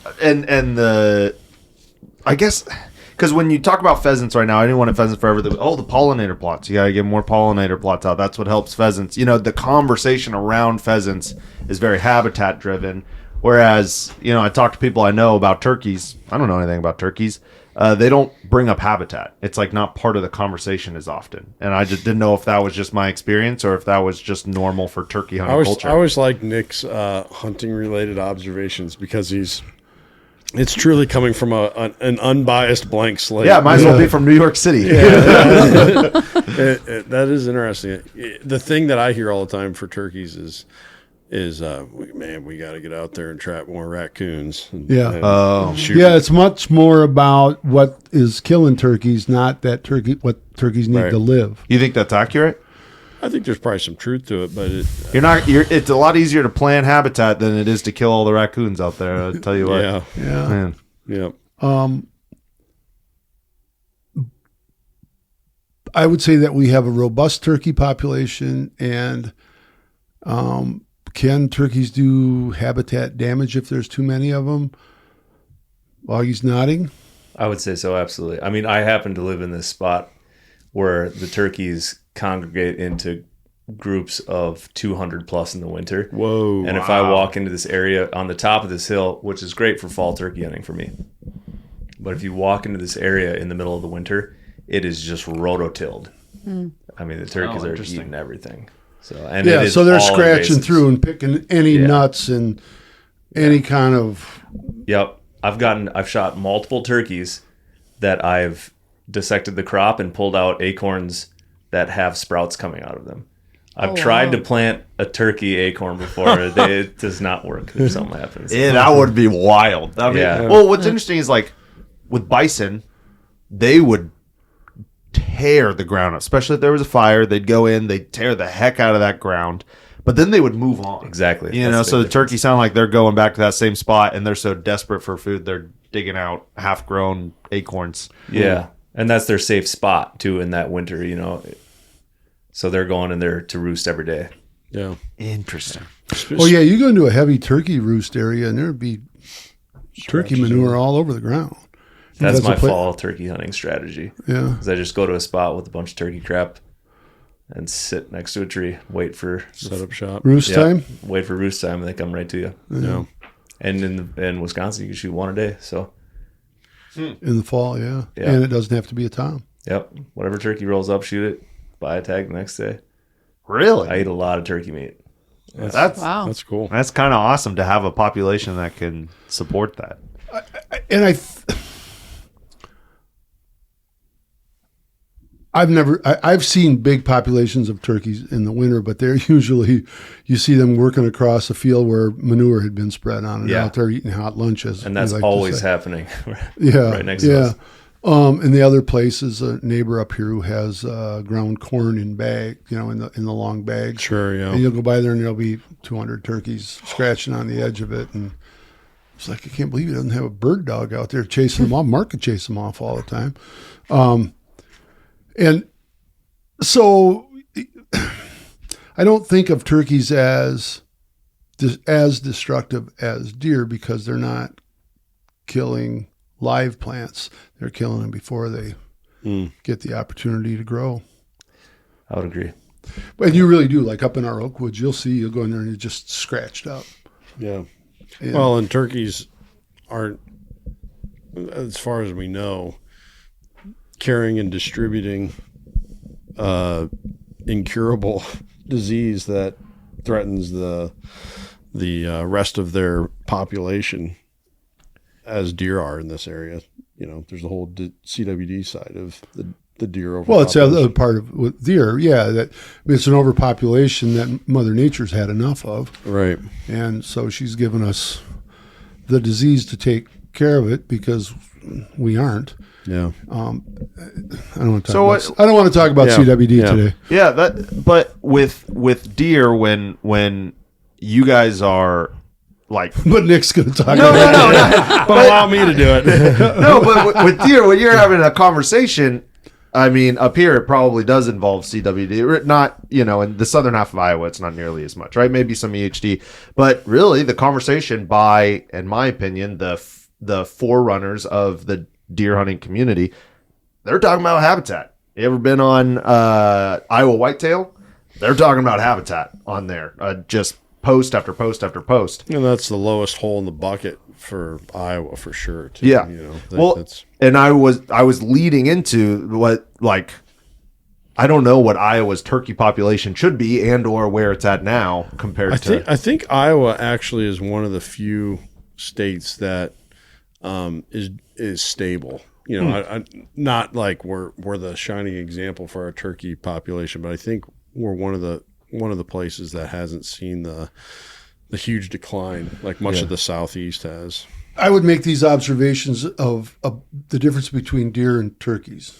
guess because when you talk about pheasants right now, anyone at Pheasants Forever, the pollinator plots. You got to get more pollinator plots out. That's what helps pheasants. The conversation around pheasants is very habitat driven. Whereas, I talk to people I know about turkeys. I don't know anything about turkeys. They don't bring up habitat. It's like not part of the conversation as often. And I just didn't know if that was just my experience or if that was just normal for turkey hunting culture. I always like Nick's hunting related observations because it's truly coming from an unbiased blank slate. Yeah, it might as well be from New York City. That is interesting. The thing that I hear all the time for turkeys is we got to get out there and trap more raccoons. Shoot. Yeah, it's much more about what is killing turkeys, not what turkeys need to live. You think that's accurate? I think there's probably some truth to it, but it's a lot easier to plan habitat than it is to kill all the raccoons out there. I'll tell you what. Yeah. Man. Yeah. I would say that we have a robust turkey population, and can turkeys do habitat damage if there's too many of them? Augie's nodding. I would say so, absolutely. I mean, I happen to live in this spot where the turkeys congregate into groups of 200 plus in the winter. Whoa. And if I walk into this area on the top of this hill, which is great for fall turkey hunting for me, but if you walk into this area in the middle of the winter, it is just rototilled. I mean, the turkeys are eating everything. So they're scratching through and picking any nuts and any kind of. Yep. I've shot multiple turkeys that I've dissected the crop and pulled out acorns that have sprouts coming out of them. I've tried to plant a turkey acorn before. It does not work if something happens. Yeah, that would be wild. Well, what's interesting is like with bison, they would tear the ground up, especially if there was a fire. They'd go in, they'd tear the heck out of that ground, but then they would move on. Exactly. So the turkeys sound like they're going back to that same spot, and they're so desperate for food, they're digging out half-grown acorns. Yeah, and that's their safe spot too in that winter. So they're going in there to roost every day. Yeah. Interesting. Oh yeah, you go into a heavy turkey roost area, and there'd be turkey manure all over the ground. That's That's my a pla- fall turkey hunting strategy. Yeah. Is I just go to a spot with a bunch of turkey crap and sit next to a tree, wait for Set up shop. Roost time? wait for roost time, and they come right to you. Yeah. And in Wisconsin, you can shoot one a day. So In the fall, yeah. Yeah. And it doesn't have to be a tom. yep, whatever turkey rolls up, shoot it. Buy a tag the next day. Really? I eat a lot of turkey meat. That's Wow. That's cool. that's kind of awesome to have a population that can support that. And I've seen big populations of turkeys in the winter, but they're usually, you see them working across a field where manure had been spread on and Yeah. out there eating hot lunches. And that's we like to always say. happening. Yeah. right next to us. And the other place is a neighbor up here who has ground corn in bag, in the long bags. Sure, yeah. And you'll go by there and there'll be 200 turkeys scratching on the edge of it. And it's like, I can't believe he doesn't have a bird dog out there chasing them off. Mark could chase them off all the time. And so I don't think of turkeys as destructive as deer because they're not killing live plants. They're killing them before they get the opportunity to grow. I would agree. And you really do. Like up in our oak woods, you'll go in there and it's just scratched up. Yeah. Yeah. Well, and turkeys aren't, as far as we know, carrying and distributing incurable disease that threatens the rest of their population as deer are in this area. There's the whole CWD side of the deer over. Well, it's the other part of with deer. Yeah, that it's an overpopulation that Mother Nature's had enough of. Right. And so she's given us the disease to take care of it because we aren't. Yeah. I don't want to talk So about, I don't want to talk about Yeah. CWD Yeah. today. Yeah, but with deer when you guys are like But Nick's going to talk no, about no, no, no. But allow me to do it. No, but with deer, when you're having a conversation, I mean, up here it probably does involve CWD. Not, in the southern half of Iowa, it's not nearly as much, right? Maybe some EHD, but really the conversation by, in my opinion, the forerunners of the deer hunting community, they're talking about habitat. You ever been on Iowa whitetail? They're talking about habitat on there, just post after post after post. And that's the lowest hole in the bucket for Iowa for sure. Too, Yeah. That's And I was leading into what, like, I don't know what Iowa's turkey population should be and or where it's at now compared I think Iowa actually is one of the few states that is stable. I not like we're the shining example for our turkey population, but I think we're one of the places that hasn't seen the huge decline like much of the Southeast has. I would make these observations of the difference between deer and turkeys.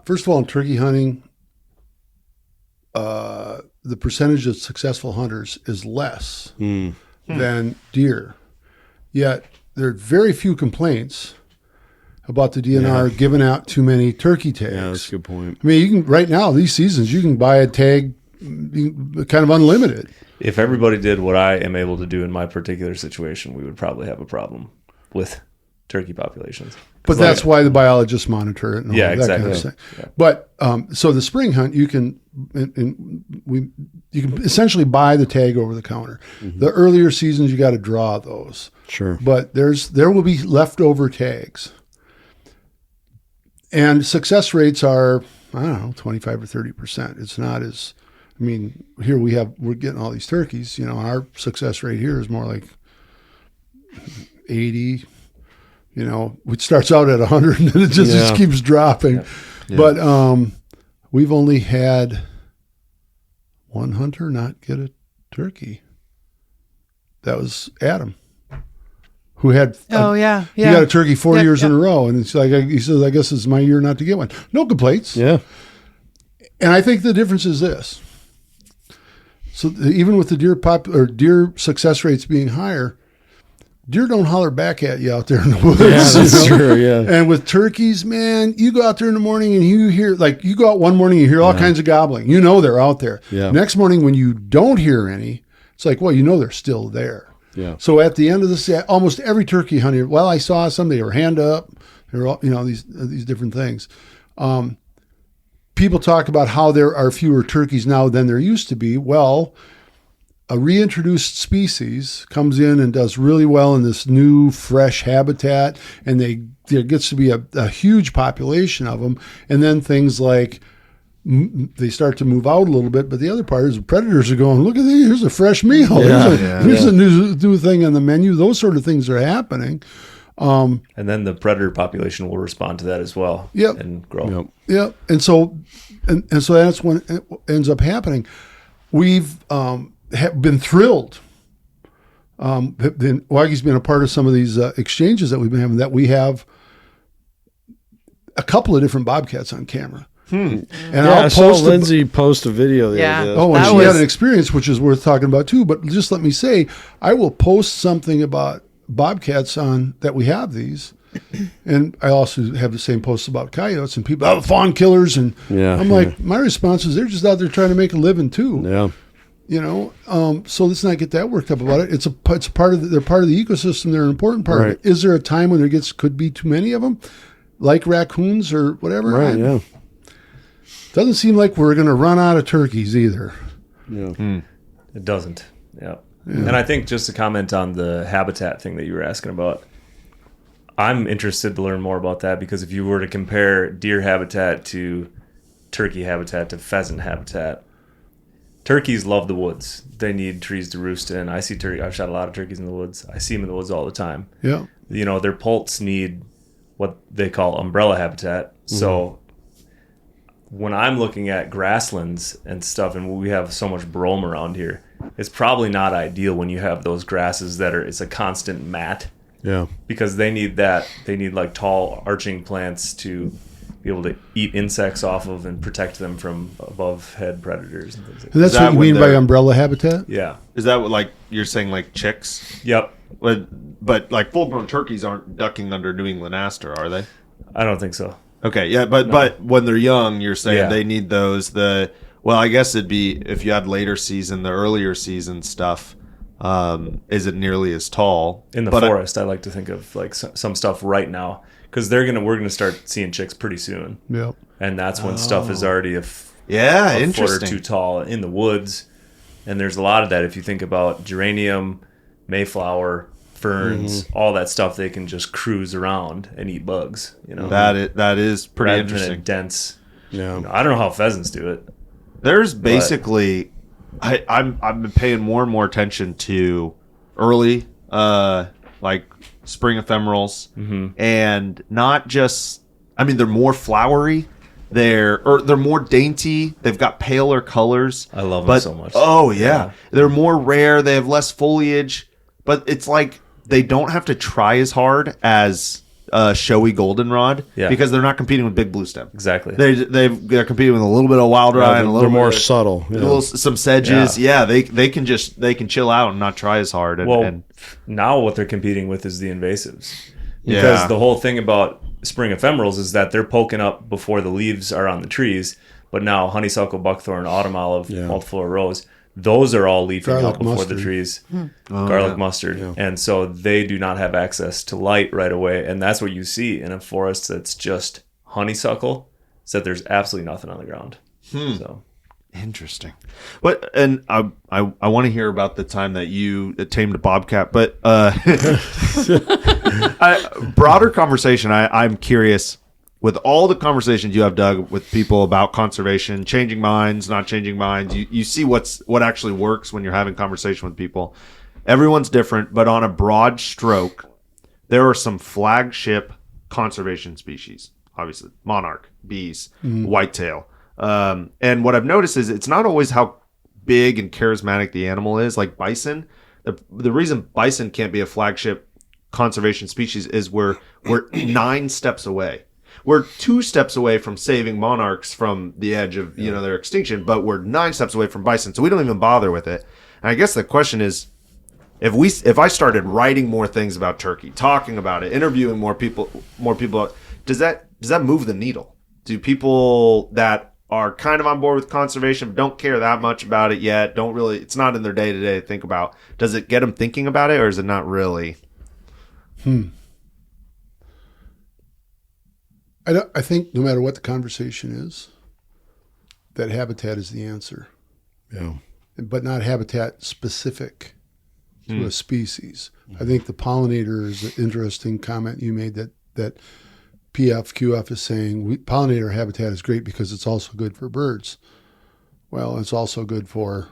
First of all, in turkey hunting, the percentage of successful hunters is less than deer. Yet there are very few complaints about the DNR giving out too many turkey tags. Yeah, that's a good point. I mean, you can right now these seasons you can buy a tag kind of unlimited. If everybody did what I am able to do in my particular situation, we would probably have a problem with turkey populations. But that's why the biologists monitor it and all Yeah, that kind of exactly. thing. Yeah. But so the spring hunt, you can essentially buy the tag over the counter. The earlier seasons, you got to draw those. Sure. But there will be leftover tags, and success rates are 25 or 30%. It's not as here we're getting all these turkeys. Our success rate here is more like 80. It starts out at 100 and then it just keeps dropping. Yeah. But we've only had one hunter not get a turkey. That was Adam, who had He got he got a turkey 4 Yeah, years in yeah. a row, and it's like he says, "I guess it's my year not to get one." No complaints. Yeah. And I think the difference is this. So even with the deer success rates being higher, deer don't holler back at you out there in the woods. Yeah, that's true. Yeah. And with turkeys, man, you go out there in the morning and you hear, you go out one morning, you hear all kinds of gobbling. They're out there. Yeah. Next morning when you don't hear any, it's like, well, they're still there. Yeah. So at the end of this, almost every turkey hunter, well, I saw some, they were hand up, they were all, these different things. People talk about how there are fewer turkeys now than there used to be. Well, a reintroduced species comes in and does really well in this new, fresh habitat, and there gets to be a huge population of them. And then things like they start to move out a little bit, but the other part is the predators are going, look at this, here's a fresh meal. Here's a new thing on the menu. Those sort of things are happening. And then the predator population will respond to that as well. Yep. And grow. Yep. And so that's when it ends up happening. We've been thrilled. Waggy's been a part of some of these exchanges that we've been having, that we have a couple of different bobcats on camera. And I saw Lindsay post a video the other day. Oh, and she had an experience which is worth talking about too. But just let me say, I will post something about bobcats on that we have these, and I also have the same posts about coyotes, and people, fawn killers, and I'm like, my response is they're just out there trying to make a living too. So let's not get that worked up about it. It's part of they're part of the ecosystem. They're an important part of it. Is there a time when could be too many of them, like raccoons or whatever? Doesn't seem like we're going to run out of turkeys either. It doesn't. Yeah. And I think just to comment on the habitat thing that you were asking about, I'm interested to learn more about that, because if you were to compare deer habitat to turkey habitat to pheasant habitat, turkeys love the woods. They need trees to roost in. I see turkey. I've shot a lot of turkeys in the woods. I see them in the woods all the time. Yeah. Their poults need what they call umbrella habitat. So when I'm looking at grasslands and stuff, and we have so much brome around here, it's probably not ideal when you have those grasses it's a constant mat. Yeah. Because they need that. They need like tall arching plants to be able to eat insects off of and protect them from above head predators and things like that. And that's what you mean by umbrella habitat? Yeah. Is that what, like, you're saying, like chicks? Yep. But like full-grown turkeys aren't ducking under New England aster, are they? I don't think so. Okay, yeah, but when they're young, you're saying they need those. Well, I guess it'd be if you had later season, the earlier season stuff isn't nearly as tall in the forest. I like to think of like some stuff right now, because we're gonna start seeing chicks pretty soon. Yeah, and that's when stuff is already a foot or two tall in the woods, and there's a lot of that. If you think about geranium, mayflower, ferns, all that stuff, they can just cruise around and eat bugs. That is pretty rather interesting. than a dense. Yeah, I don't know how pheasants do it. There's basically, I've been paying more and more attention to early, like spring ephemerals, and not just. I mean, they're more flowery. They're more dainty. They've got paler colors. I love them so much. Oh yeah, they're more rare. They have less foliage, but it's like they don't have to try as hard as showy goldenrod because they're not competing with big blue stem. Exactly. They're competing with a little bit of wild rye and a little they're more bit subtle. some sedges. Yeah, they can chill out and not try as hard. And now what they're competing with is the invasives. Because the whole thing about spring ephemerals is that they're poking up before the leaves are on the trees. But now honeysuckle, buckthorn, autumn olive, multiflora rose, those are all leafing out before the trees. Garlic mustard. Yeah. And so they do not have access to light right away. And that's what you see in a forest that's just honeysuckle, is that there's absolutely nothing on the ground. So interesting. And I want to hear about the time that you tamed a bobcat, but broader conversation. I'm curious, with all the conversations you have, Doug, with people about conservation, changing minds, not changing minds, you see what actually works when you're having conversation with people. Everyone's different, but on a broad stroke, there are some flagship conservation species. Obviously, monarch, bees, whitetail. And what I've noticed is it's not always how big and charismatic the animal is. Like bison, the reason bison can't be a flagship conservation species is we're 9 steps away. We're 2 steps away from saving monarchs from the edge of their extinction, but we're 9 steps away from bison, so we don't even bother with it. And I guess the question is, if I started writing more things about turkey, talking about it, interviewing more people, does that move the needle? Do people that are kind of on board with conservation, but don't care that much about it yet. Don't really, it's not in their day to day to think about. Does it get them thinking about it, or is it not really? I think no matter what the conversation is, that habitat is the answer. Yeah. But not habitat specific to a species. I think the pollinator is an interesting comment you made that PFQF is saying pollinator habitat is great because it's also good for birds. Well, it's also good for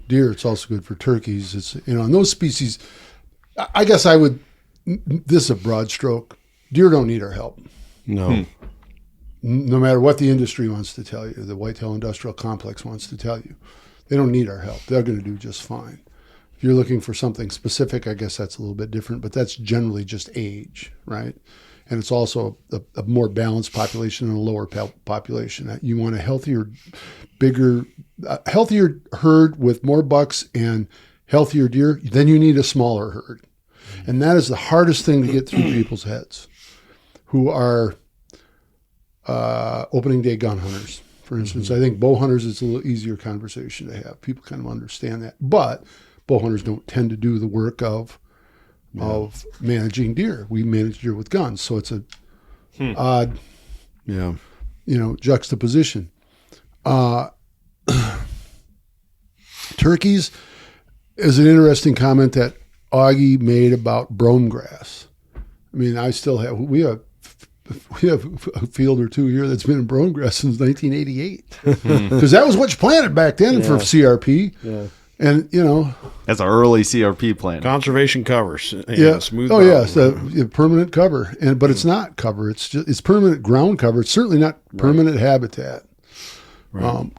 deer. It's also good for turkeys. It's, and those species, I guess I would, this is a broad stroke. Deer don't need our help. No. No matter what the industry wants to tell you, the whitetail industrial complex wants to tell you, they don't need our help. They're going to do just fine. If you're looking for something specific, I guess that's a little bit different, but that's generally just age, right? And it's also a more balanced population and a lower population. You want a healthier, bigger, healthier herd with more bucks and healthier deer, then you need a smaller herd. And that is the hardest thing to get through people's heads who are opening day gun hunters. For instance, I think bow hunters is a little easier conversation to have. People kind of understand that. But bow hunters don't tend to do the work of managing deer. We manage deer with guns. So it's a odd juxtaposition. Turkeys is an interesting comment that Augie made about brome grass. I mean, we have a field or two here that's been in brome grass since 1988 because that was what you planted back then for CRP. Yeah. And that's an early CRP plant. Conservation covers. Smooth. Oh yeah, it's a permanent cover, but it's not cover. It's permanent ground cover. It's certainly not permanent habitat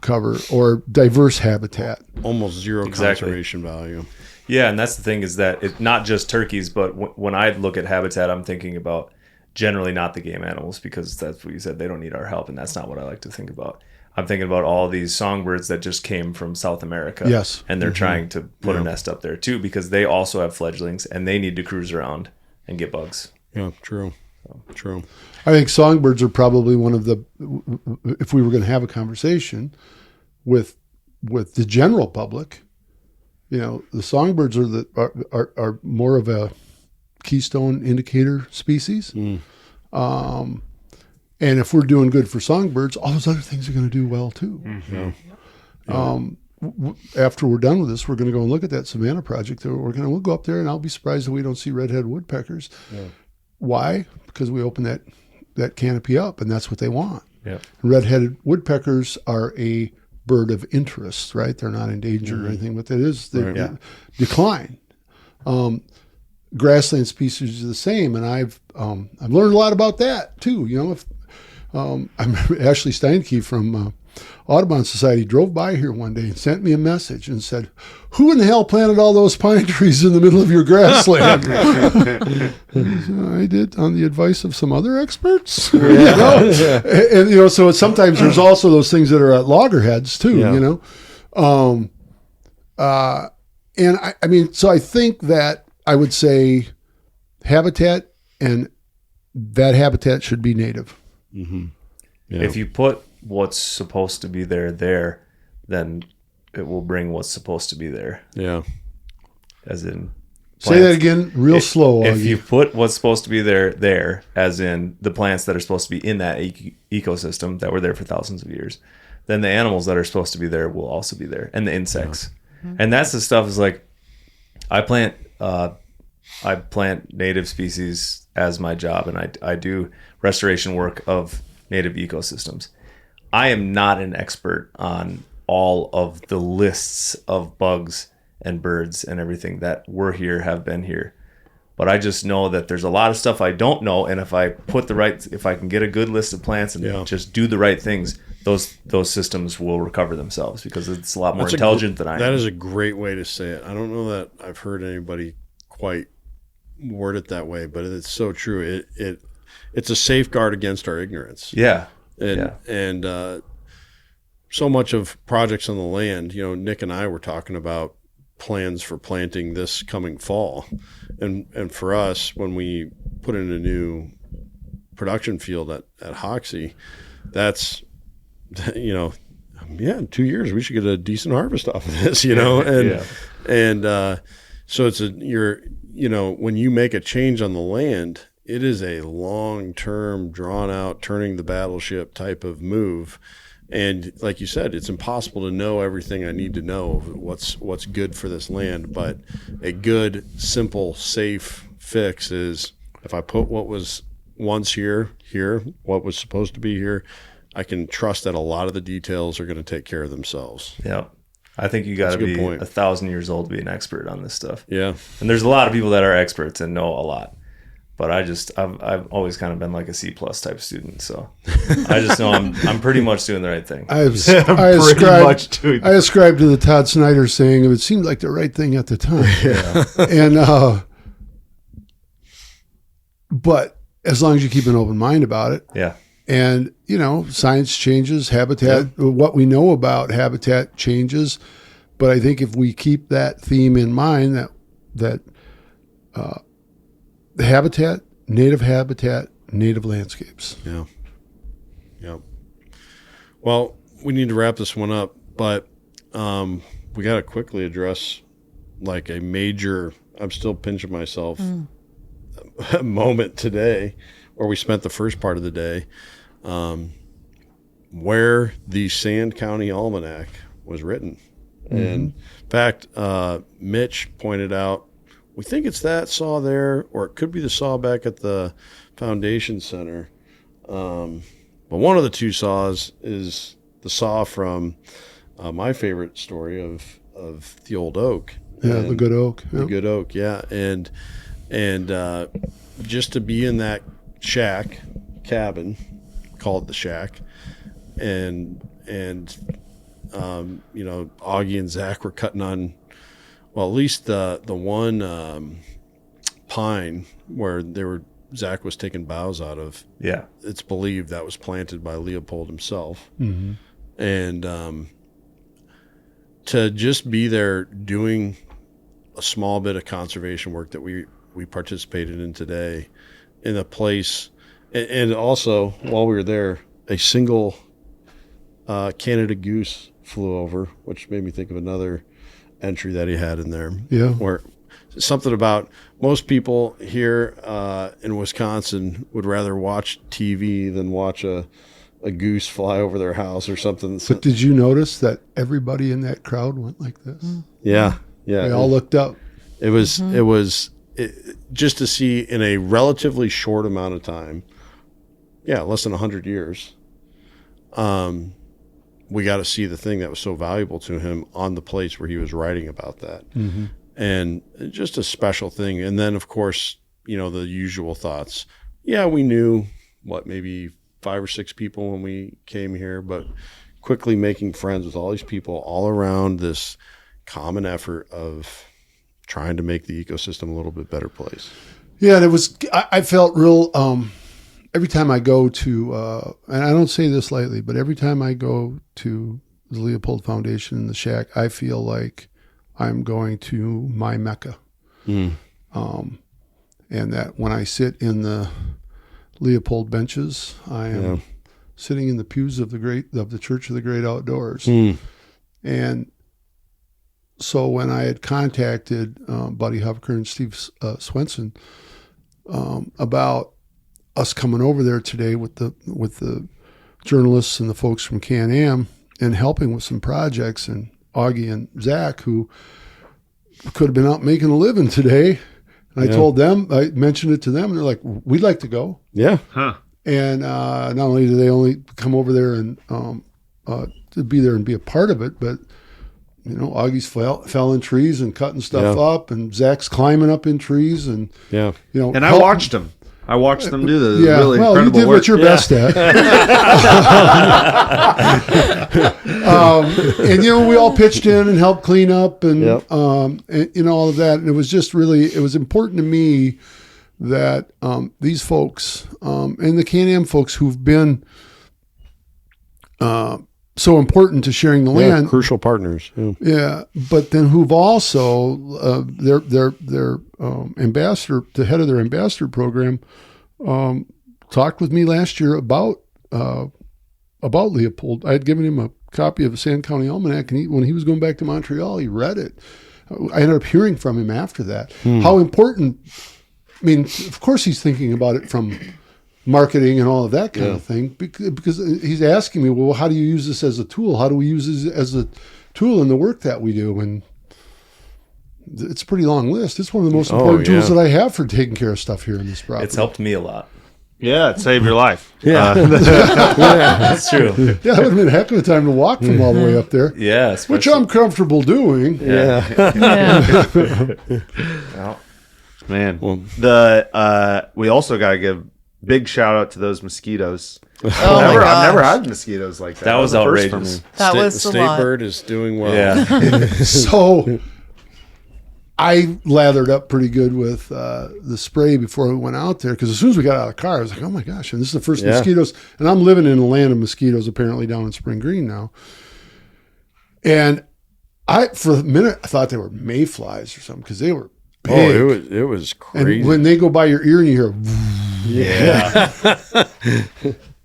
cover or diverse habitat. Almost zero conservation value. Yeah, and that's the thing is that it's not just turkeys, but when I look at habitat, I'm thinking about generally not the game animals because that's what you said. They don't need our help, and that's not what I like to think about. I'm thinking about all these songbirds that just came from South America. Yes. And they're trying to put a nest up there too because they also have fledglings and they need to cruise around and get bugs. Yeah, true. True. I think songbirds are probably one of the, if we were going to have a conversation with the general public, the songbirds are more of a keystone indicator species. And if we're doing good for songbirds, all those other things are going to do well too. After we're done with this, we're going to go and look at that Savanna project. We'll go up there, and I'll be surprised if we don't see red-headed woodpeckers. Yeah. Why? Because we open that canopy up, and that's what they want. Yeah. Red-headed woodpeckers are a bird of interest, right? They're not endangered or anything, but they decline. Grassland species are the same, and I've learned a lot about that too. I remember Ashley Steinke from Audubon Society drove by here one day and sent me a message and said, "Who in the hell planted all those pine trees in the middle of your grassland?" I did, on the advice of some other experts. And so sometimes there's also those things that are at loggerheads too. And I mean, so I think that I would say habitat, and that habitat should be native. Mm-hmm. Yeah. If you put what's supposed to be there, then it will bring what's supposed to be there. Yeah. As in plants. Say that again real slow. If you put what's supposed to be there, as in the plants that are supposed to be in that ecosystem that were there for thousands of years, then the animals that are supposed to be there will also be there, and the insects. Yeah. And that's the stuff is like, I plant native species as my job, and I do restoration work of native ecosystems. I am not an expert on all of the lists of bugs and birds and everything that were here, have been here. But I just know that there's a lot of stuff I don't know, and if I can get a good list of plants and just do the right things, those systems will recover themselves because it's a lot more intelligent than I am. That is a great way to say it. I don't know that I've heard anybody quite word it that way, but it's so true. It's a safeguard against our ignorance. Yeah. And so much of projects on the land, Nick and I were talking about plans for planting this coming fall. And for us, when we put in a new production field at Hoxie, that's in 2 years we should get a decent harvest off of this, and so when you make a change on the land, it is a long-term, drawn-out, turning the battleship type of move. And like you said, it's impossible to know everything I need to know of what's good for this land. But a good, simple, safe fix is if I put what was once here, what was supposed to be here, I can trust that a lot of the details are going to take care of themselves. Yeah. I think you got to be point. 1,000 years old to be an expert on this stuff. Yeah. And there's a lot of people that are experts and know a lot. But I've always kind of been like a C+ type student, so I just know I'm pretty much doing the right thing. I ascribe to the Todd Snyder saying, it seemed like the right thing at the time. Yeah. And but as long as you keep an open mind about it. Yeah. And, science changes, habitat, what we know about habitat changes. But I think if we keep that theme in mind, that the habitat, native landscapes. Yeah. Yeah. Well, we need to wrap this one up, but we got to quickly address like a major, I'm still pinching myself, moment today where we spent the first part of the day where the Sand County Almanac was written. Mm-hmm. And in fact, Mitch pointed out, we think it's that saw there, or it could be the saw back at the Foundation Center. But one of the two saws is the saw from my favorite story of the old oak. Yeah, the good oak. The good oak, yeah. And just to be in that cabin, call it the shack, and Augie and Zach were cutting on, well, at least the one pine where Zach was taking boughs out of. Yeah. It's believed that was planted by Leopold himself. Mm-hmm. And to just be there doing a small bit of conservation work that we participated in today in a place, and also while we were there, a single Canada goose flew over, which made me think of another entry that he had in there. Yeah. Where something about most people here in Wisconsin would rather watch TV than watch a goose fly over their house or something. But did you notice that everybody in that crowd went like this? Yeah. Yeah. They all looked up. It was just to see in a relatively short amount of time. Yeah. Less than 100 years. We got to see the thing that was so valuable to him on the place where he was writing about that. Mm-hmm. And just a special thing. And then, of course, the usual thoughts. Yeah, we knew, maybe 5 or 6 people when we came here, but quickly making friends with all these people all around this common effort of trying to make the ecosystem a little bit better place. Yeah, and it was, I felt real, every time I go to, and I don't say this lightly, but every time I go to the Leopold Foundation in the shack, I feel like I'm going to my Mecca. And that when I sit in the Leopold benches, I am sitting in the pews of the Church of the Great Outdoors. And so when I had contacted Buddy Hovker and Steve Swenson about us coming over there today with the journalists and the folks from Can-Am and helping with some projects, and Augie and Zach, who could have been out making a living today. And I told them, I mentioned it to them, and they're like, we'd like to go. Yeah. Huh. And not only do they only come over there and to be there and be a part of it, but Augie's felling trees and cutting stuff up, and Zach's climbing up in trees, and and I watched him. I watched them do the really well, incredible you did work. what you're best at. And we all pitched in and helped clean up and all of that. And it was just it was important to me that these folks and the Can-Am folks who've been so important to sharing the land, crucial partners. Yeah, but then who've also their ambassador, the head of their ambassador program, talked with me last year about about Leopold. I had given him a copy of a Sand County Almanac, and when he was going back to Montreal, he read it. I ended up hearing from him after that. How important, I mean, of course he's thinking about it from marketing and all of that kind of thing, because he's asking me, well, how do you use this as a tool? How do we use this as a tool in the work that we do? And it's a pretty long list. It's one of the most important tools that I have for taking care of stuff here in this property. It's helped me a lot. Yeah, it saved your life. Yeah. That's true. Yeah, that would have been a heck of a time to walk from all the way up there. Yeah, Which I'm comfortable doing. Yeah. Well, Man, Well, we also got to give big shout out to those mosquitoes. Oh I've my gosh. never had mosquitoes like that. That was the first for outrageous. me. That was the a state lot. bird is doing well. yeah. So I lathered up pretty good with the spray before we went out there, because as soon as we got out of the car, I was like, oh my gosh, and this is the first mosquitoes. And I'm living in a land of mosquitoes apparently down in Spring Green now. And for a minute, I thought they were mayflies or something, because they were big. Oh, it was crazy. And when they go by your ear and you hear,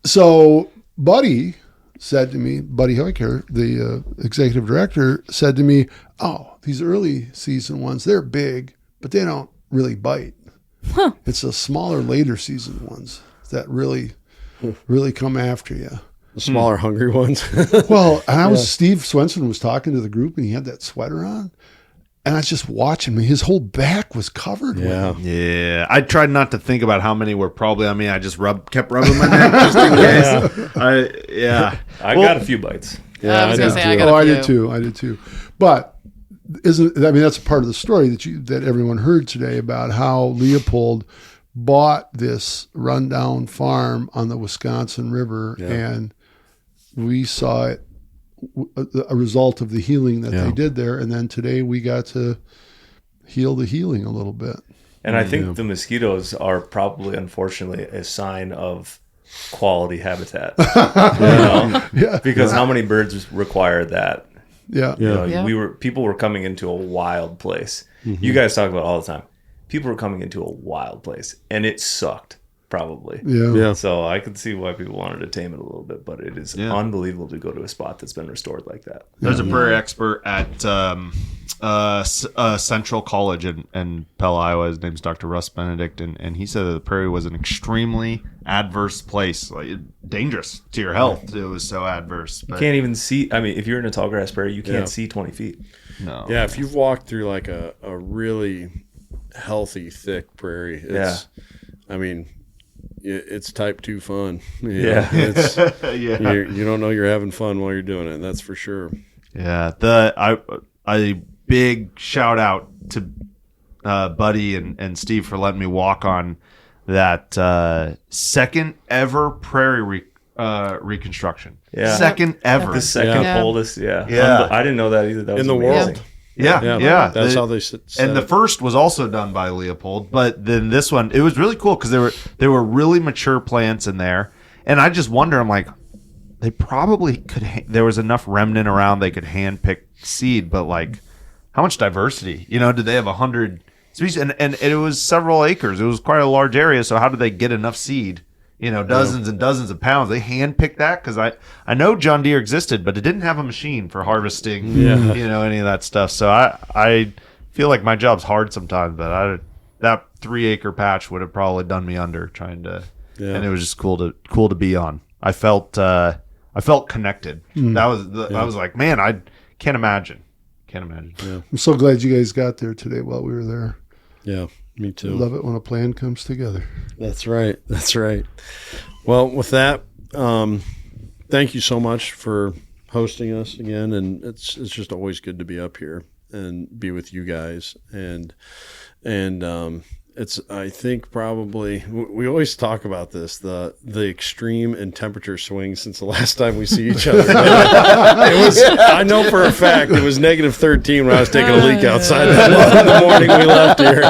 so Buddy said to me, Buddy Hoyker, the executive director, said to me, oh, these early season ones, they're big, but they don't really bite. It's the smaller later season ones that really come after you. The smaller, hungry ones. Well, and Steve Swenson was talking to the group, and he had that sweater on, and I was just watching him. His whole back was covered with them. Yeah, I tried not to think about how many were probably on me. I just kept rubbing my neck just in case. I got a few bites. I was going to say, I got Oh, a I few. did too. But that's a part of the story that everyone heard today about how Leopold bought this rundown farm on the Wisconsin River, and we saw it, a result of the healing that they did there. And then today we got to heal the healing a little bit. And I think the mosquitoes are probably, unfortunately, a sign of quality habitat. Because how many birds require that? Yeah. You know, people were coming into a wild place. You guys talk about it all the time. People were coming into a wild place, and it sucked. Probably. Yeah. So I could see why people wanted to tame it a little bit, but it is unbelievable to go to a spot that's been restored like that. There's a prairie expert at Central College in Pella, Iowa. His name's Dr. Russ Benedict, and he said that the prairie was an extremely adverse place, like dangerous to your health. It was so adverse. You can't even see. I mean, if you're in a tall grass prairie, you can't see 20 feet. No. Yeah, if you've walked through like a really healthy, thick prairie, I mean, it's type 2 fun. It's, you don't know you're having fun while you're doing it. That's for sure. Yeah, a big shout out to Buddy and Steve for letting me walk on that second ever prairie reconstruction. Yeah, second ever. The second oldest. Yeah. I didn't know that either. That was In the amazing. world. Yeah. That's how they said And the first was also done by Leopold, but then this one, it was really cool because there were really mature plants in there, and I just wonder, I'm like, they probably could. There was enough remnant around they could hand pick seed, but like, how much diversity? You know, did they have 100 species? And it was several acres. It was quite a large area. So how did they get enough seed? You know, dozens and dozens of pounds. They handpicked that because I know John Deere existed, but it didn't have a machine for harvesting, you know, any of that stuff. So I feel like my job's hard sometimes, but that 3-acre patch would have probably done me under trying to, and it was just cool to be on. I felt connected. That was I was like, man, I can't imagine. I'm so glad you guys got there today while we were there. Yeah, me too. Love it when a plan comes together. That's right. Well, with that, thank you so much for hosting us again, and it's just always good to be up here and be with you guys, and it's, I think, probably, we always talk about this, the extreme in temperature swings since the last time we see each other. I know for a fact it was -13 when I was taking a leak outside the morning we left here.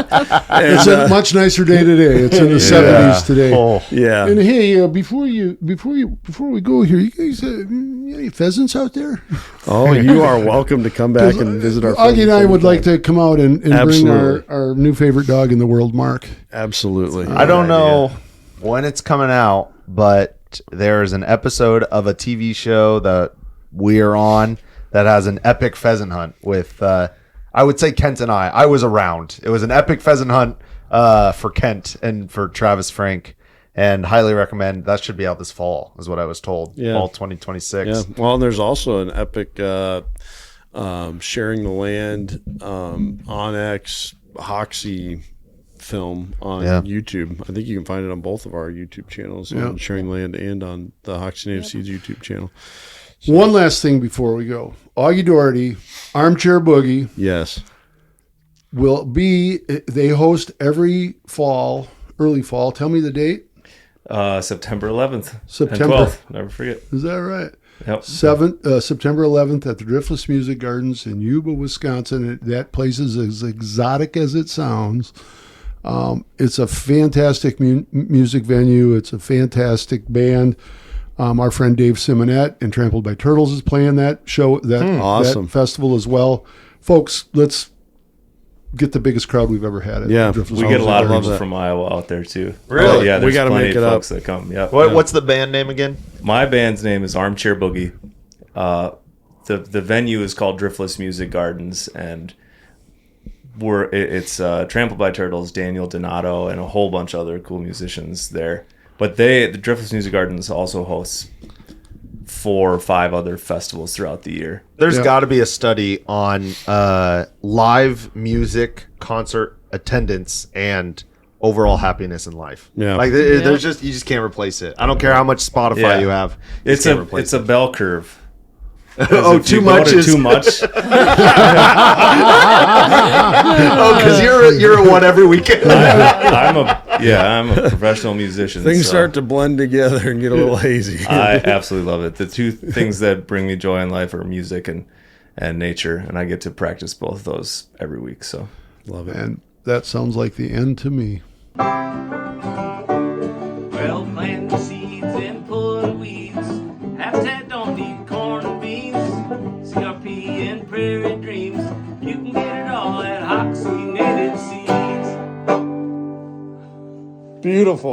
And, it's a much nicer day today. It's in the 70s today. Oh, yeah. And hey, before we go here, you guys, any pheasants out there? Oh, you are welcome to come back and visit our Augie and I would like to come out and bring Absolutely. our new favorite dog in the world, Mark. Absolutely. I don't know when it's coming out, but there's an episode of a TV show that we're on that has an epic pheasant hunt with, I would say Kent and I was around. It was an epic pheasant hunt for Kent and for Travis Frank. And highly recommend. That should be out this fall, is what I was told. Yeah. Fall 2026. Yeah. Well, and there's also an epic Sharing the Land Onyx Hoxie film on YouTube. I think you can find it on both of our YouTube channels, on Sharing the Land and on the Hoxie Native Seeds YouTube channel. So, one last thing before we go. Augie Doherty, Armchair Boogie, yes, will be, they host every fall, early fall. Tell me the date. September 11th. September. And 12th. Never forget. Is that right? Yep. September 11th at the Driftless Music Gardens in Yuba, Wisconsin. That place is as exotic as it sounds. It's a fantastic music venue. It's a fantastic band. Our friend Dave Simonette and Trampled by Turtles is playing that show, awesome. that festival as well. Folks, let's get the biggest crowd we've ever had. We get a lot of people from Iowa out there too. Really? Yeah, We there's gotta plenty make of it up. folks that come. Yeah. What's the band name again? My band's name is Armchair Boogie. The venue is called Driftless Music Gardens, and it's Trampled by Turtles, Daniel Donato, and a whole bunch of other cool musicians there. But the Driftless Music Gardens also hosts 4 or 5 other festivals throughout the year. There's got to be a study on live music concert attendance and overall happiness in life. Yeah. Like there's just, you just can't replace it. I don't care how much Spotify you have. You It's just can't replace a bell curve. Oh, If you go to too much. because you're at one every weekend. I'm a professional musician. Things so start to blend together and get a little hazy. I absolutely love it. The 2 things that bring me joy in life are music and nature, and I get to practice both of those every week. So Love it. And that sounds like the end to me. Well, plant the seeds and pull the weeds. Habitat don't need corn and beans. CRP and prairie dreams. You can get it all at Hoxie Native Seeds. Beautiful.